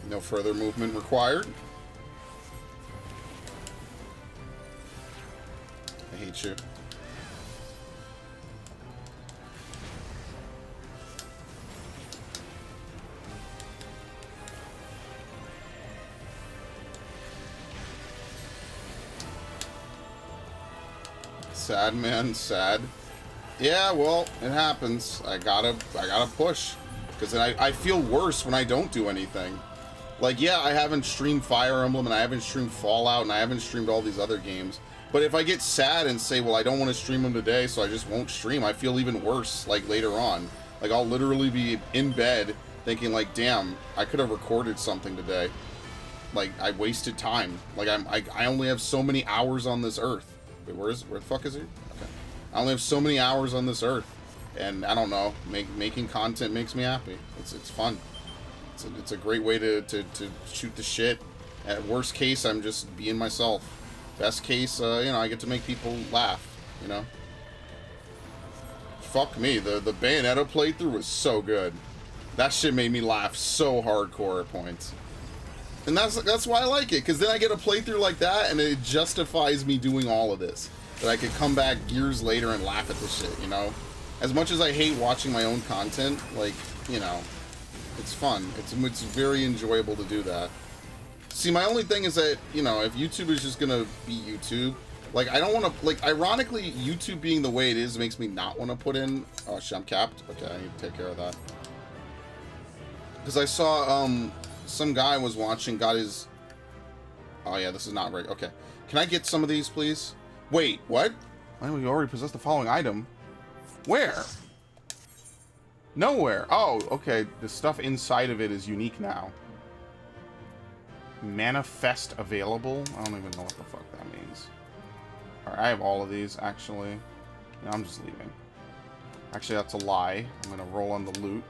No further movement required. I hate you. Sad, man, sad. Yeah, well, it happens. I gotta push. Because then I feel worse when I don't do anything. Like, yeah, I haven't streamed Fire Emblem, and I haven't streamed Fallout, and I haven't streamed all these other games. But if I get sad and say, well, I don't want to stream them today, so I just won't stream, I feel even worse, like, later on. Like, I'll literally be in bed thinking, like, damn, I could have recorded something today. Like, I wasted time. Like, I only have so many hours on this earth. Wait, where the fuck is he? Okay. I only have so many hours on this earth. And, I don't know, making content makes me happy. It's fun. It's a great way to shoot the shit. At worst case, I'm just being myself. Best case, you know, I get to make people laugh, you know? Fuck me, the Bayonetta playthrough was so good. That shit made me laugh so hardcore at points. And that's why I like it, because then I get a playthrough like that, and it justifies me doing all of this. That I could come back years later and laugh at this shit, you know? As much as I hate watching my own content, like, you know, it's fun. It's very enjoyable to do that. See, my only thing is that, you know, if YouTube is just gonna be YouTube, like, I don't want to, like, ironically, YouTube being the way it is makes me not want to put in, oh, shit, I'm capped? Okay, I need to take care of that. Because I saw, some guy was watching, got his, oh, yeah, this is not right, okay. Can I get some of these, please? Wait, what? Why do we already possess the following item? Where? Nowhere. Oh, okay. The stuff inside of it is unique now. Manifest available? I don't even know what the fuck that means. Alright, I have all of these, actually. No, I'm just leaving. Actually, that's a lie. I'm gonna roll on the loot.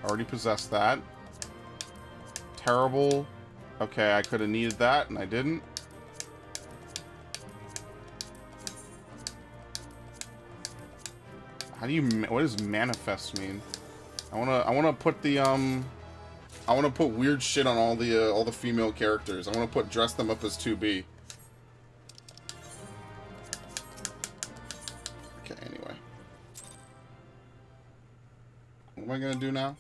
Already possessed that. Terrible. Okay, I could have needed that, and I didn't. How do you... What does manifest mean? I wanna put the, I wanna put weird shit on all the female characters. I wanna dress them up as 2B. Okay, anyway. What am I gonna do now?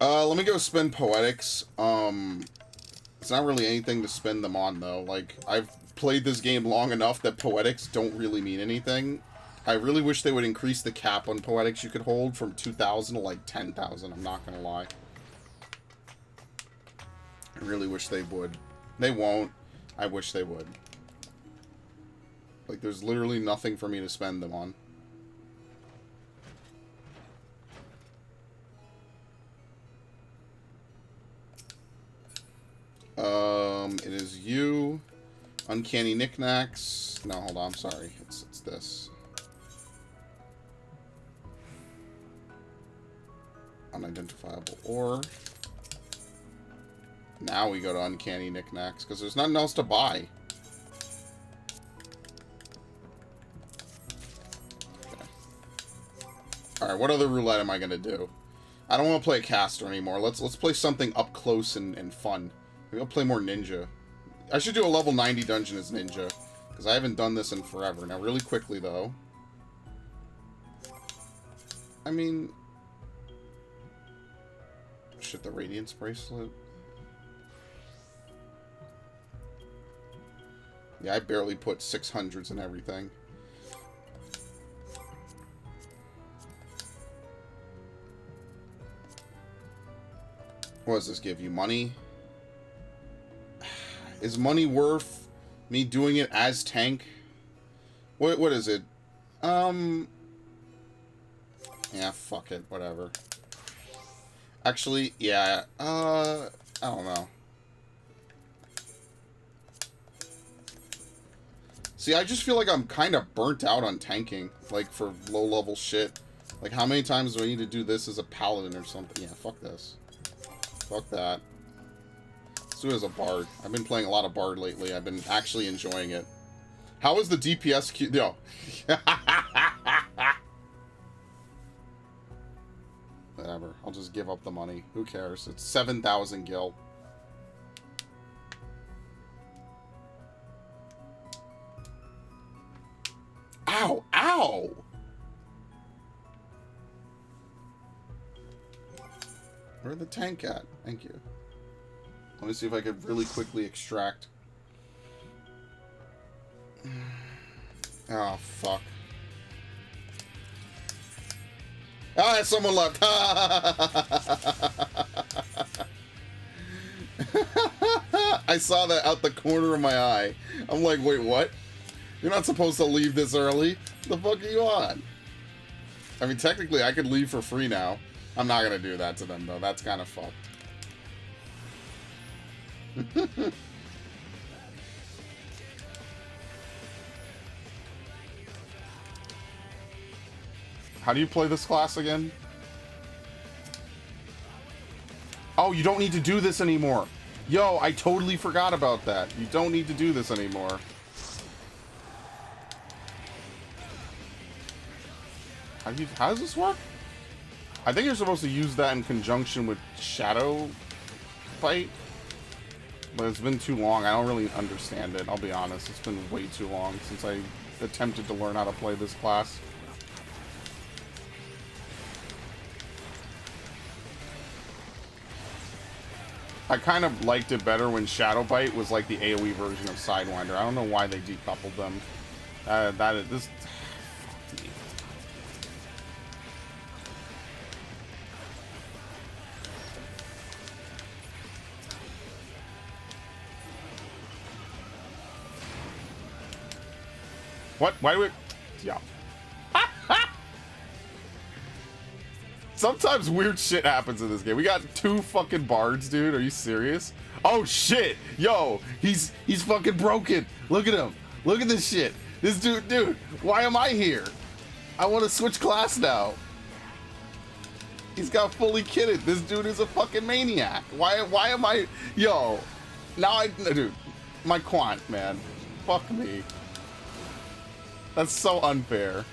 Let me go spend Poetics. It's not really anything to spend them on, though. Like, I've played this game long enough that Poetics don't really mean anything. I really wish they would increase the cap on Poetics you could hold from 2,000 to, like, 10,000. I'm not gonna lie. I really wish they would. They won't. I wish they would. Like, there's literally nothing for me to spend them on. It is you. Uncanny Knickknacks. No, hold on, I'm sorry. It's this. Unidentifiable ore. Now we go to Uncanny Knickknacks, because there's nothing else to buy. Okay. Alright, what other roulette am I going to do? I don't want to play a caster anymore. Let's play something up close and fun. Maybe I'll play more ninja. I should do a level 90 dungeon as ninja, because I haven't done this in forever. Now, really quickly, though. I mean... Shit, the Radiance Bracelet. Yeah, I barely put 600s in everything. What does this give you? Money? Is money worth me doing it as tank? What is it? Yeah, fuck it. Whatever. Actually, yeah. I don't know. See, I just feel like I'm kind of burnt out on tanking. Like, for low-level shit. Like, how many times do I need to do this as a paladin or something? Yeah, fuck this. Fuck that. Let's do it as a bard. I've been playing a lot of bard lately. I've been actually enjoying it. How is the DPS queue? Yo. Whatever. I'll just give up the money. Who cares? It's 7,000 gil. Ow! Ow! Where'd the tank at? Thank you. Let me see if I could really quickly extract. Oh, fuck. Ah, someone left. I saw that out the corner of my eye. I'm like, wait, what? You're not supposed to leave this early. What the fuck are you on? I mean, technically, I could leave for free now. I'm not gonna do that to them, though. That's kind of fucked. How do you play this class again? Oh, you don't need to do this anymore. Yo, I totally forgot about that. You don't need to do this anymore. How does this work? I think you're supposed to use that in conjunction with Shadow Fight. But it's been too long. I don't really understand it. I'll be honest. It's been way too long since I attempted to learn how to play this class. I kind of liked it better when Shadow Bite was like the AoE version of Sidewinder. I don't know why they decoupled them. This. What? Why do we? Yeah. Sometimes weird shit happens in this game. We got 2 fucking bards, dude. Are you serious? Oh shit! Yo, he's fucking broken. Look at him. Look at this shit. This dude, why am I here? I want to switch class now. He's got fully kitted. This dude is a fucking maniac. Why am I... Yo. Now Dude. My quant, man. Fuck me. That's so unfair.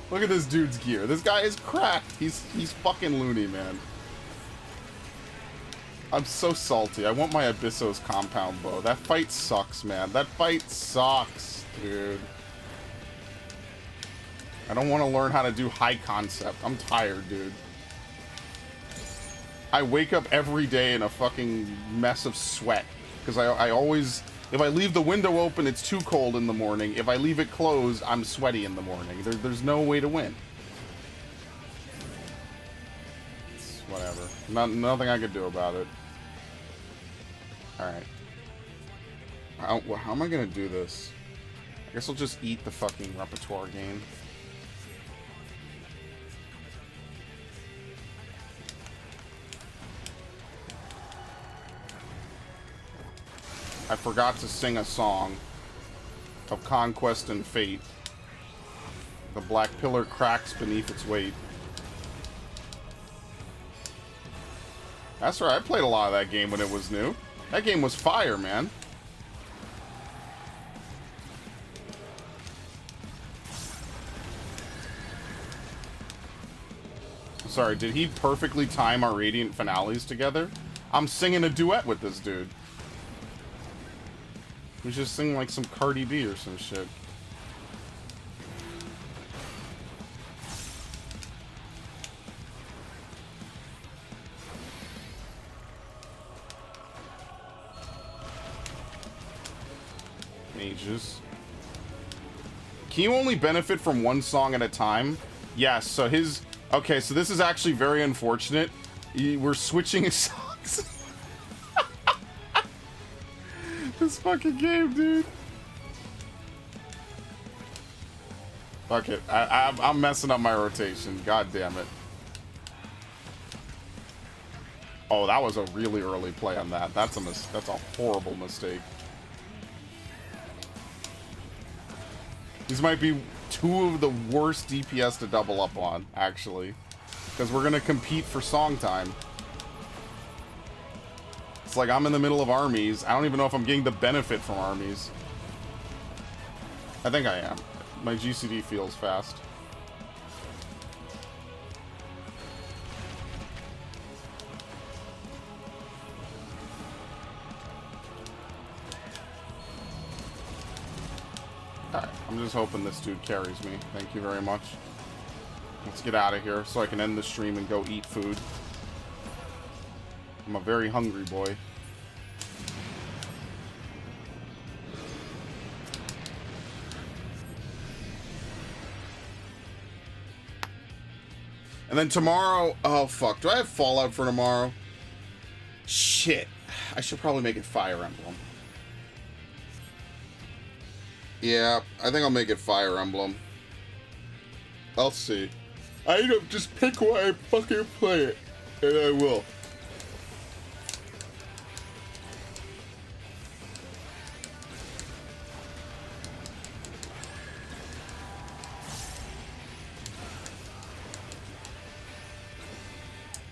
Look at this dude's gear. This guy is cracked. He's fucking loony, man. I'm so salty. I want my Abyssos compound bow. That fight sucks, man. That fight sucks, dude. I don't want to learn how to do high concept. I'm tired, dude. I wake up every day in a fucking mess of sweat. Because I always... If I leave the window open, it's too cold in the morning. If I leave it closed, I'm sweaty in the morning. There's no way to win. It's whatever. Nothing I could do about it. Alright. How am I going to do this? I guess I'll just eat the fucking repertoire game. I forgot to sing a song of conquest and fate. The black pillar cracks beneath its weight. That's right, I played a lot of that game when it was new. That game was fire, man. Sorry, did he perfectly time our Radiant finales together? I'm singing a duet with this dude. We should sing like some Cardi B or some shit. Mages. Can you only benefit from one song at a time? Yes, so his... Okay, so this is actually very unfortunate. We're switching his songs. This fucking game, dude. Fuck it. I'm messing up my rotation. God damn it. Oh, that was a really early play on that. That's a horrible mistake. These might be two of the worst DPS to double up on, actually. Because we're going to compete for song time. It's like I'm in the middle of armies. I don't even know if I'm getting the benefit from armies. I think I am. My GCD feels fast. Alright, I'm just hoping this dude carries me. Thank you very much. Let's get out of here so I can end the stream and go eat food. I'm a very hungry boy. And then tomorrow... Oh, fuck. Do I have Fallout for tomorrow? Shit. I should probably make it Fire Emblem. Yeah, I think I'll make it Fire Emblem. I'll see. I don't just pick why I fucking play it. And I will.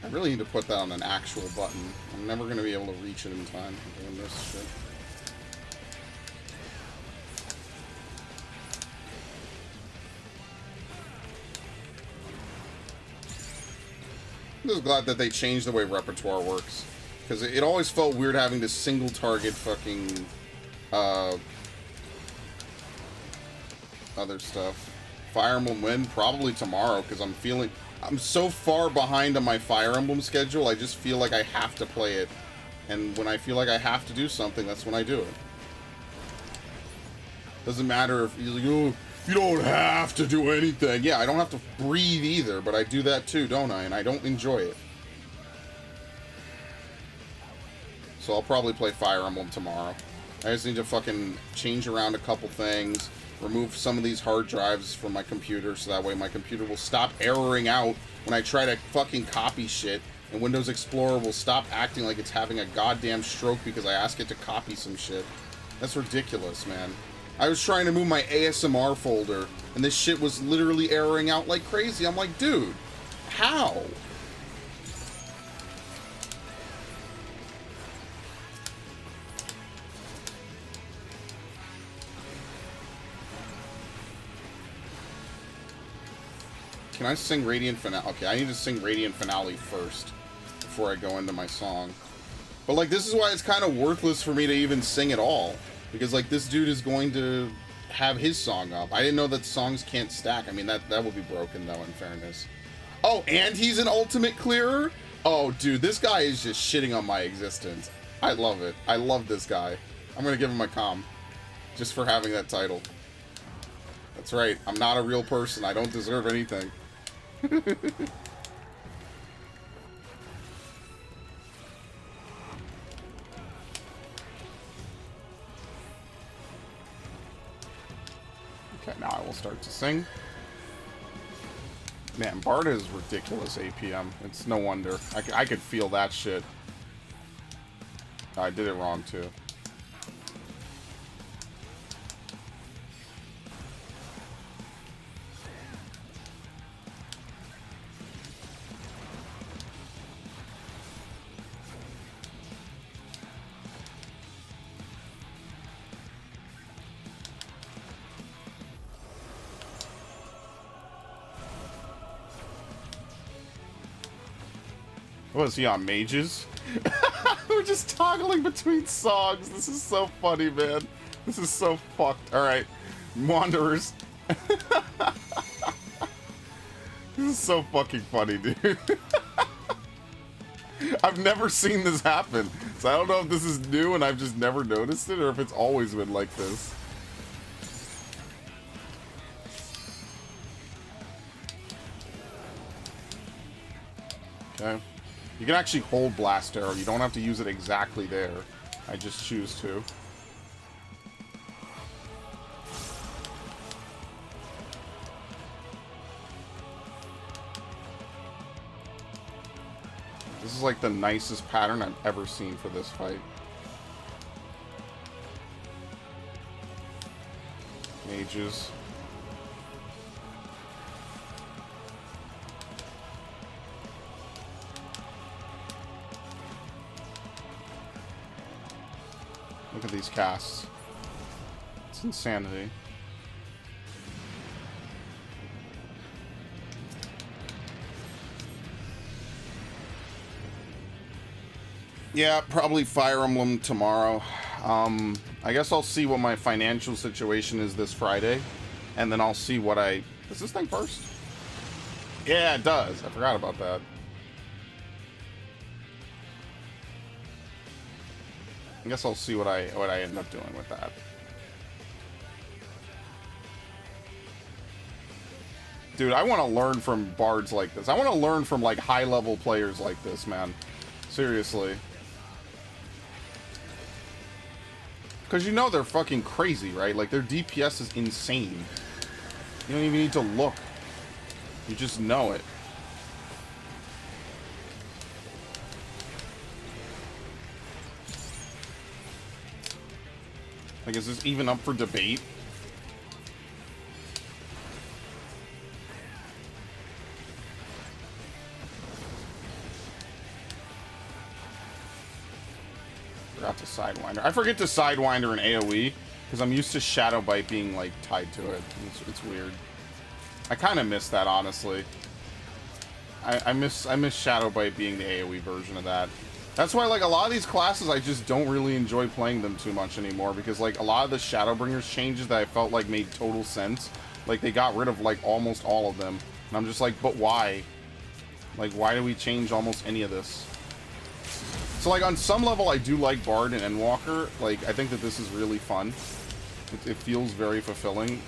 I really need to put that on an actual button. I'm never going to be able to reach it in time for doing this shit. I'm just glad that they changed the way repertoire works. Because it always felt weird having to single target fucking other stuff. Fire Emblem win? Probably tomorrow, because I'm so far behind on my Fire Emblem schedule, I just feel like I have to play it. And when I feel like I have to do something, that's when I do it. Doesn't matter if you're like, oh, you don't have to do anything. Yeah, I don't have to breathe either, but I do that too, don't I? And I don't enjoy it. So I'll probably play Fire Emblem tomorrow. I just need to fucking change around a couple things, remove some of these hard drives from my computer so that way my computer will stop erroring out when I try to fucking copy shit, and Windows Explorer will stop acting like it's having a goddamn stroke because I ask it to copy some shit. That's ridiculous, man. I was trying to move my ASMR folder, and this shit was literally erroring out like crazy. I'm like, dude, how? Can I sing Radiant Finale? Okay, I need to sing Radiant Finale first before I go into my song. But, like, this is why it's kind of worthless for me to even sing at all. Because, like, this dude is going to have his song up. I didn't know that songs can't stack. I mean, that would be broken, though, in fairness. Oh, and he's an ultimate clearer? Oh, dude, this guy is just shitting on my existence. I love it. I love this guy. I'm going to give him a comm. Just for having that title. That's right. I'm not a real person. I don't deserve anything. Okay, now I will start to sing. Man, Bard is ridiculous APM. It's no wonder. I could feel that shit. I did it wrong, too. What is he on, mages? We're just toggling between songs. This is so funny, man. This is so fucked. Alright, Wanderers. This is so fucking funny, dude. I've never seen this happen. So I don't know if this is new and I've just never noticed it or if it's always been like this. Okay. You can actually hold Blast Arrow. You don't have to use it exactly there. I just choose to. This is like the nicest pattern I've ever seen for this fight. Mages. Look at these casts. It's insanity. Yeah, probably Fire Emblem tomorrow. I guess I'll see what my financial situation is this Friday. And then I'll see what Does this thing first? Yeah, it does. I forgot about that. I guess I'll see what I end up doing with that. Dude, I want to learn from bards like this. I want to learn from, like, high-level players like this, man. Seriously. Because you know they're fucking crazy, right? Like, their DPS is insane. You don't even need to look. You just know it. Like, is this even up for debate? Forgot to Sidewinder. I forget to Sidewinder in AoE, because I'm used to Shadow Bite being, like, tied to it. It's weird. I kind of miss that, honestly. I miss Shadow Bite being the AoE version of that. That's why, like, a lot of these classes, I just don't really enjoy playing them too much anymore, because, like, a lot of the Shadowbringers changes that I felt like made total sense, like, they got rid of, like, almost all of them. And I'm just like, but why? Like, why do we change almost any of this? So, like, on some level, I do like Bard and Endwalker. Like, I think that this is really fun. It feels very fulfilling.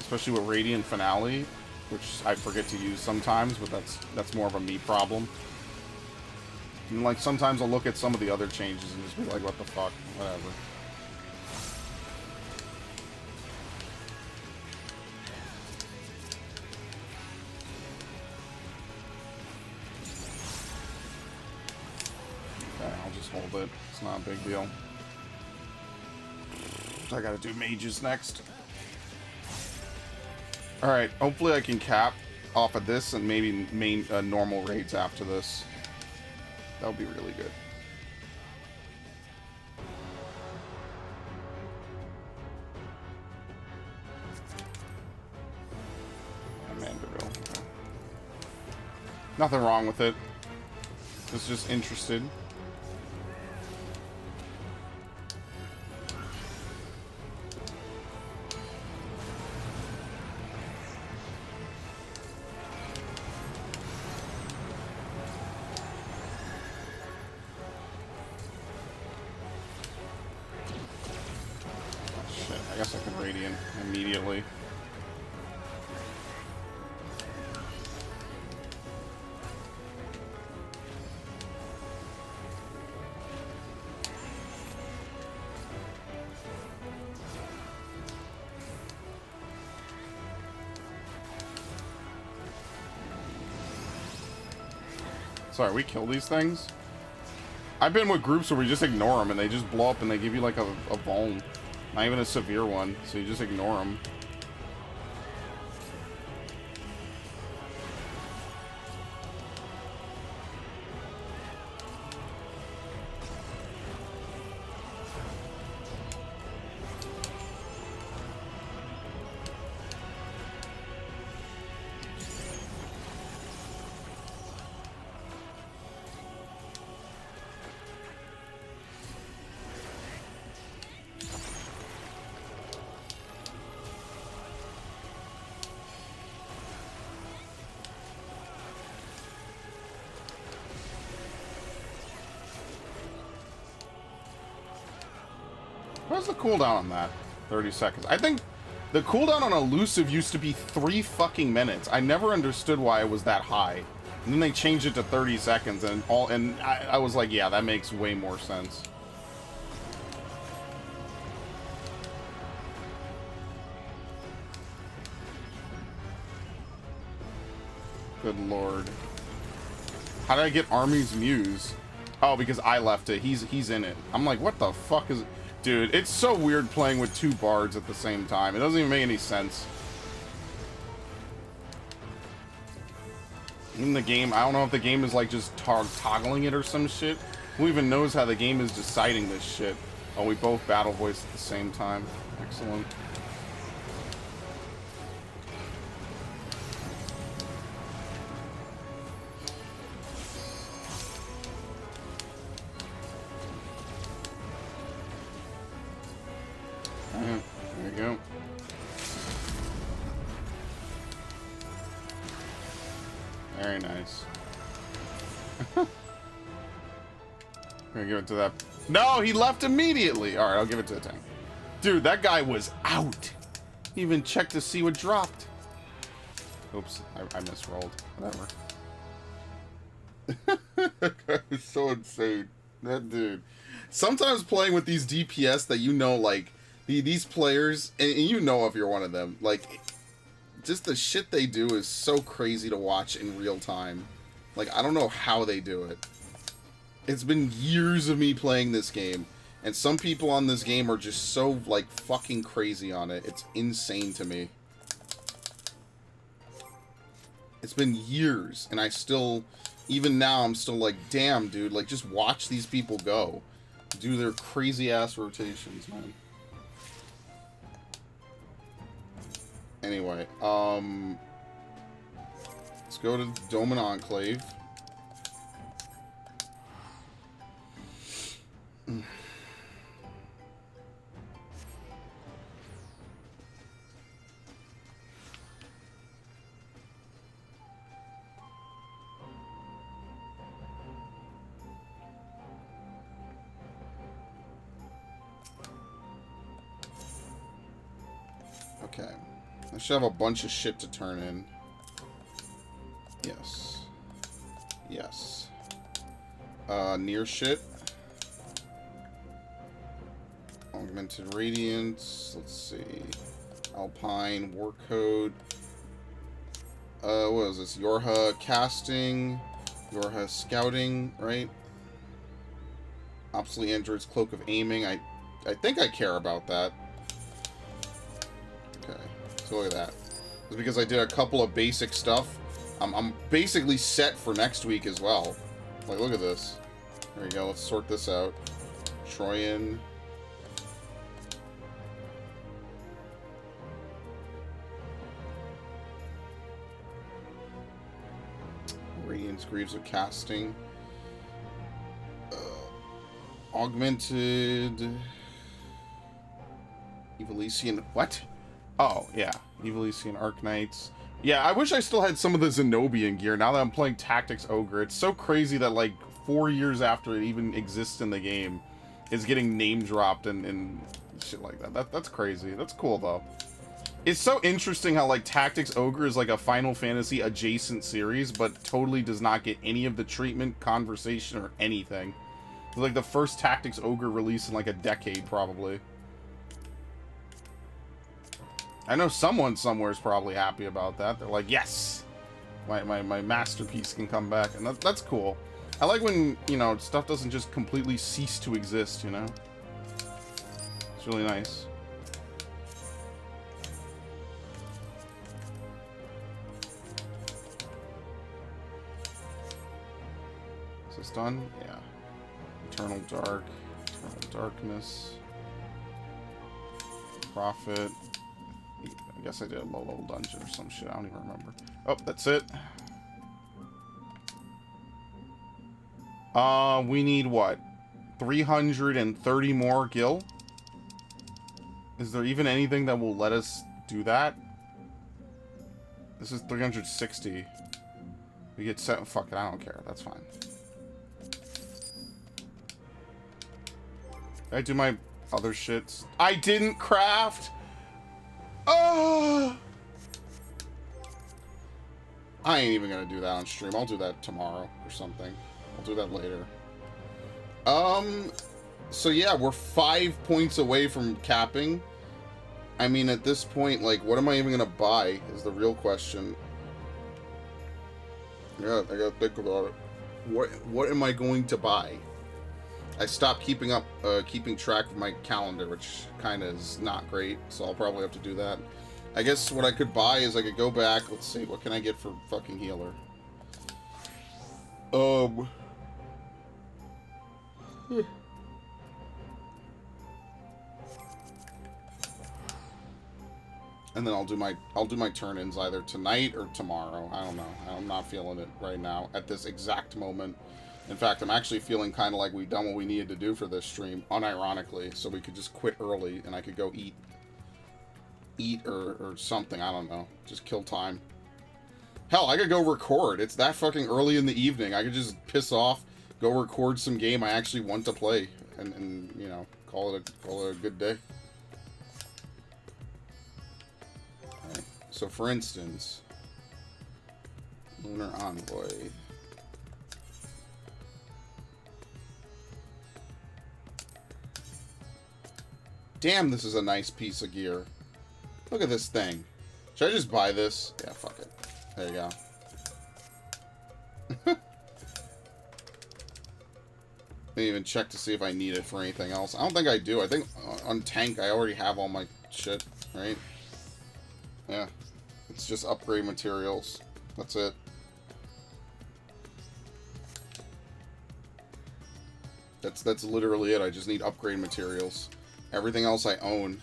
Especially with Radiant Finale, which I forget to use sometimes, but that's more of a me problem. And, like, sometimes I'll look at some of the other changes and just be like, what the fuck? Whatever. Okay, I'll just hold it. It's not a big deal. I gotta do mages next. Alright, hopefully I can cap off of this and maybe main normal raids after this. That would be really good. Mandeville. Okay. Nothing wrong with it. Was just interested. I guess I can Radiant immediately. Sorry, we kill these things? I've been with groups where we just ignore them and they just blow up and they give you like a vuln. Not even a severe one, so you just ignore them. What's the cooldown on that? 30 seconds. I think the cooldown on Elusive used to be 3 fucking minutes. I never understood why it was that high. And then they changed it to 30 seconds and I was like, yeah, that makes way more sense. Good lord. How did I get Army's Muse? Oh, because I left it. He's in it. I'm like, what the fuck is it? Dude, it's so weird playing with 2 bards at the same time. It doesn't even make any sense. In the game, I don't know if the game is like just toggling it or some shit. Who even knows how the game is deciding this shit? Oh, we both battle voice at the same time. Excellent. There you go. Very nice. Gonna give it to that. No, he left immediately. All right, I'll give it to the tank. Dude, that guy was out. He even checked to see what dropped. Oops, I misrolled. Whatever. It's so insane. That dude. Sometimes playing with these DPS that you know, like, these players, and you know if you're one of them, like, just the shit they do is so crazy to watch in real time. Like, I don't know how they do it. It's been years of me playing this game, and some people on this game are just so, like, fucking crazy on it. It's insane to me. It's been years, and I still, even now, I'm still like, damn, dude, like, just watch these people go. Do their crazy-ass rotations, man. Anyway, let's go to Dome and Enclave. Okay. I should have a bunch of shit to turn in. Yes. Yes. Near shit. Augmented Radiance. Let's see. Alpine. War Code. What is this? Yorha Casting. Yorha Scouting, right? Obsolete Android's Cloak of Aiming. I think I care about that. Look at that. It's because I did a couple of basic stuff. I'm basically set for next week as well. Like, look at this. There you go. Let's sort this out. Troyan. Radiance Greaves of Casting. Augmented. Evilesian. What? Oh, yeah. Evilesian Arc-Knights. Yeah, I wish I still had some of the Zenobian gear now that I'm playing Tactics Ogre. It's so crazy that, like, 4 years after it even exists in the game, it's getting name-dropped and shit like that. That's crazy. That's cool, though. It's so interesting how, like, Tactics Ogre is, like, a Final Fantasy adjacent series, but totally does not get any of the treatment, conversation, or anything. It's like the first Tactics Ogre release in, like, a decade, probably. I know someone somewhere is probably happy about that. They're like, yes! My masterpiece can come back. And that's cool. I like when, you know, stuff doesn't just completely cease to exist, you know? It's really nice. Is this done? Yeah. Eternal Dark. Eternal Darkness. Prophet. I guess I did a low-level dungeon or some shit. I don't even remember. Oh, that's it. We need what? 330 more gil? Is there even anything that will let us do that? This is 360. We get set. Fuck it, I don't care. That's fine. Did I do my other shits? I didn't craft! Oh! I ain't even gonna do that on stream. I'll do that tomorrow or something. I'll do that later. So yeah, we're 5 points away from capping. I mean, at this point, like, what am I even gonna buy is the real question. Yeah, I gotta think about it. What am I going to buy? I stopped keeping track of my calendar, which kind of is not great, so I'll probably have to do that. I guess what I could buy is I could go back. Let's see, what can I get for fucking healer? And then I'll do my turn-ins either tonight or tomorrow. I don't know. I'm not feeling it right now at this exact moment. In fact, I'm actually feeling kind of like we've done what we needed to do for this stream, unironically, so we could just quit early and I could go eat or something. I don't know. Just kill time. Hell, I could go record. It's that fucking early in the evening. I could just piss off, go record some game I actually want to play, and you know, call it a good day. Alright. So for instance, Lunar Envoy. Damn, this is a nice piece of gear. Look at this thing. Should I just buy this? Yeah, fuck it. There you go. Didn't even check to see if I need it for anything else. I don't think I do. I think on tank I already have all my shit, right? Yeah. It's just upgrade materials. That's it. That's literally it. I just need upgrade materials. Everything else I own.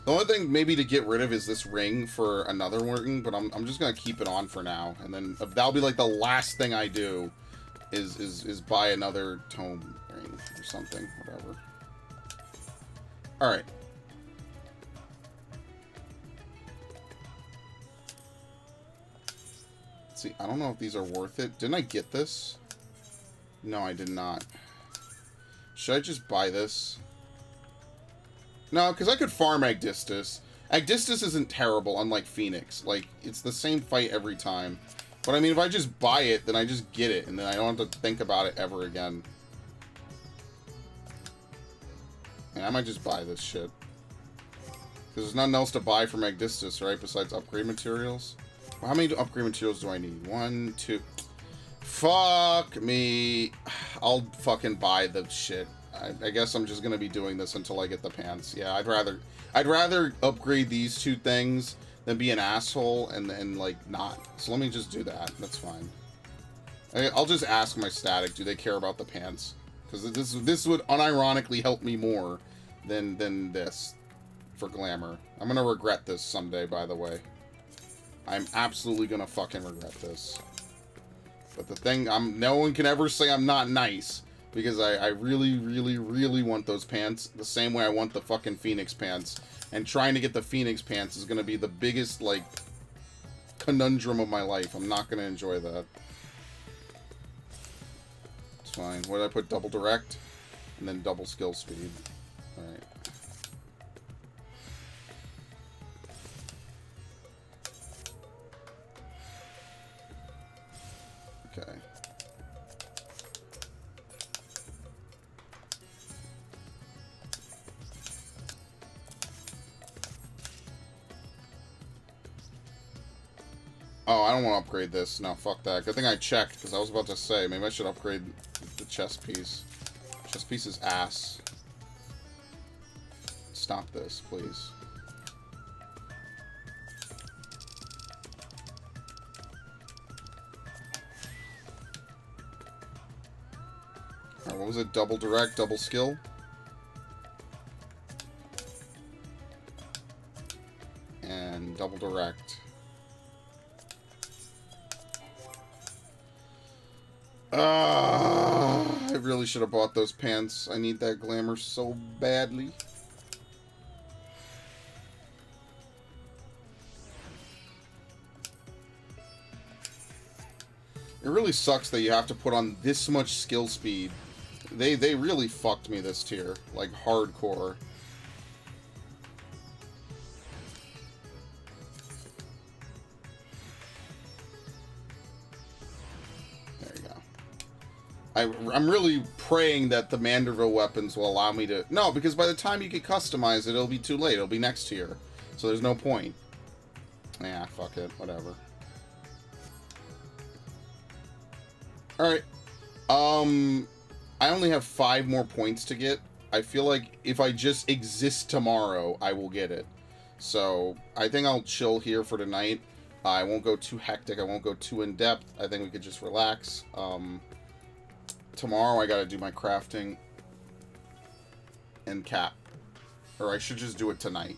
The only thing maybe to get rid of is this ring for another ring, but I'm just gonna keep it on for now, and then that'll be like the last thing I do is buy another tome ring or something, whatever. All right. Let's see, I don't know if these are worth it. Didn't I get this? No, I did not. Should I just buy this? No, because I could farm Agdistis. Agdistis isn't terrible, unlike Phoenix. Like, it's the same fight every time. But I mean, if I just buy it, then I just get it, and then I don't have to think about it ever again. And I might just buy this shit. Because there's nothing else to buy from Agdistis, right? Besides upgrade materials. Well, how many upgrade materials do I need? 1, 2... Fuck me. I'll fucking buy the shit. I guess I'm just gonna be doing this until I get the pants. Yeah, I'd rather upgrade these two things than be an asshole and then, like, not. So let me just do that. That's fine. I'll just ask my static, do they care about the pants? Because this would unironically help me more than this for glamour. I'm gonna regret this someday, by the way. I'm absolutely gonna fucking regret this. But the thing, no one can ever say I'm not nice. Because I really, really, really want those pants the same way I want the fucking Phoenix pants. And trying to get the Phoenix pants is gonna be the biggest, like, conundrum of my life. I'm not gonna enjoy that. It's fine. What did I put? Double direct? And then double skill speed. Alright. Okay. Oh, I don't want to upgrade this. No, fuck that. Good thing I checked, because I was about to say, maybe I should upgrade the chest piece. Chest piece is ass. Stop this, please. Alright, what was it? Double direct, double skill? And double direct. I really should have bought those pants. I need that glamour so badly. It really sucks that you have to put on this much skill speed. They really fucked me this tier. Like, hardcore. I'm really praying that the Manderville weapons will allow me to... No, because by the time you get customized, it'll be too late. It'll be next tier. So there's no point. Yeah, fuck it. Whatever. Alright. I only have 5 more points to get. I feel like if I just exist tomorrow, I will get it. So, I think I'll chill here for tonight. I won't go too hectic. I won't go too in-depth. I think we could just relax. Tomorrow I gotta do my crafting and cap. Or I should just do it tonight.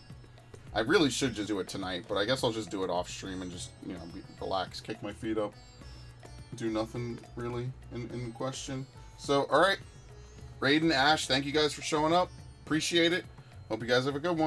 I really should just do it tonight, but I guess I'll just do it off stream and just, you know, relax, kick my feet up. Do nothing really in question. So, alright. Raiden, Ash, thank you guys for showing up. Appreciate it. Hope you guys have a good one.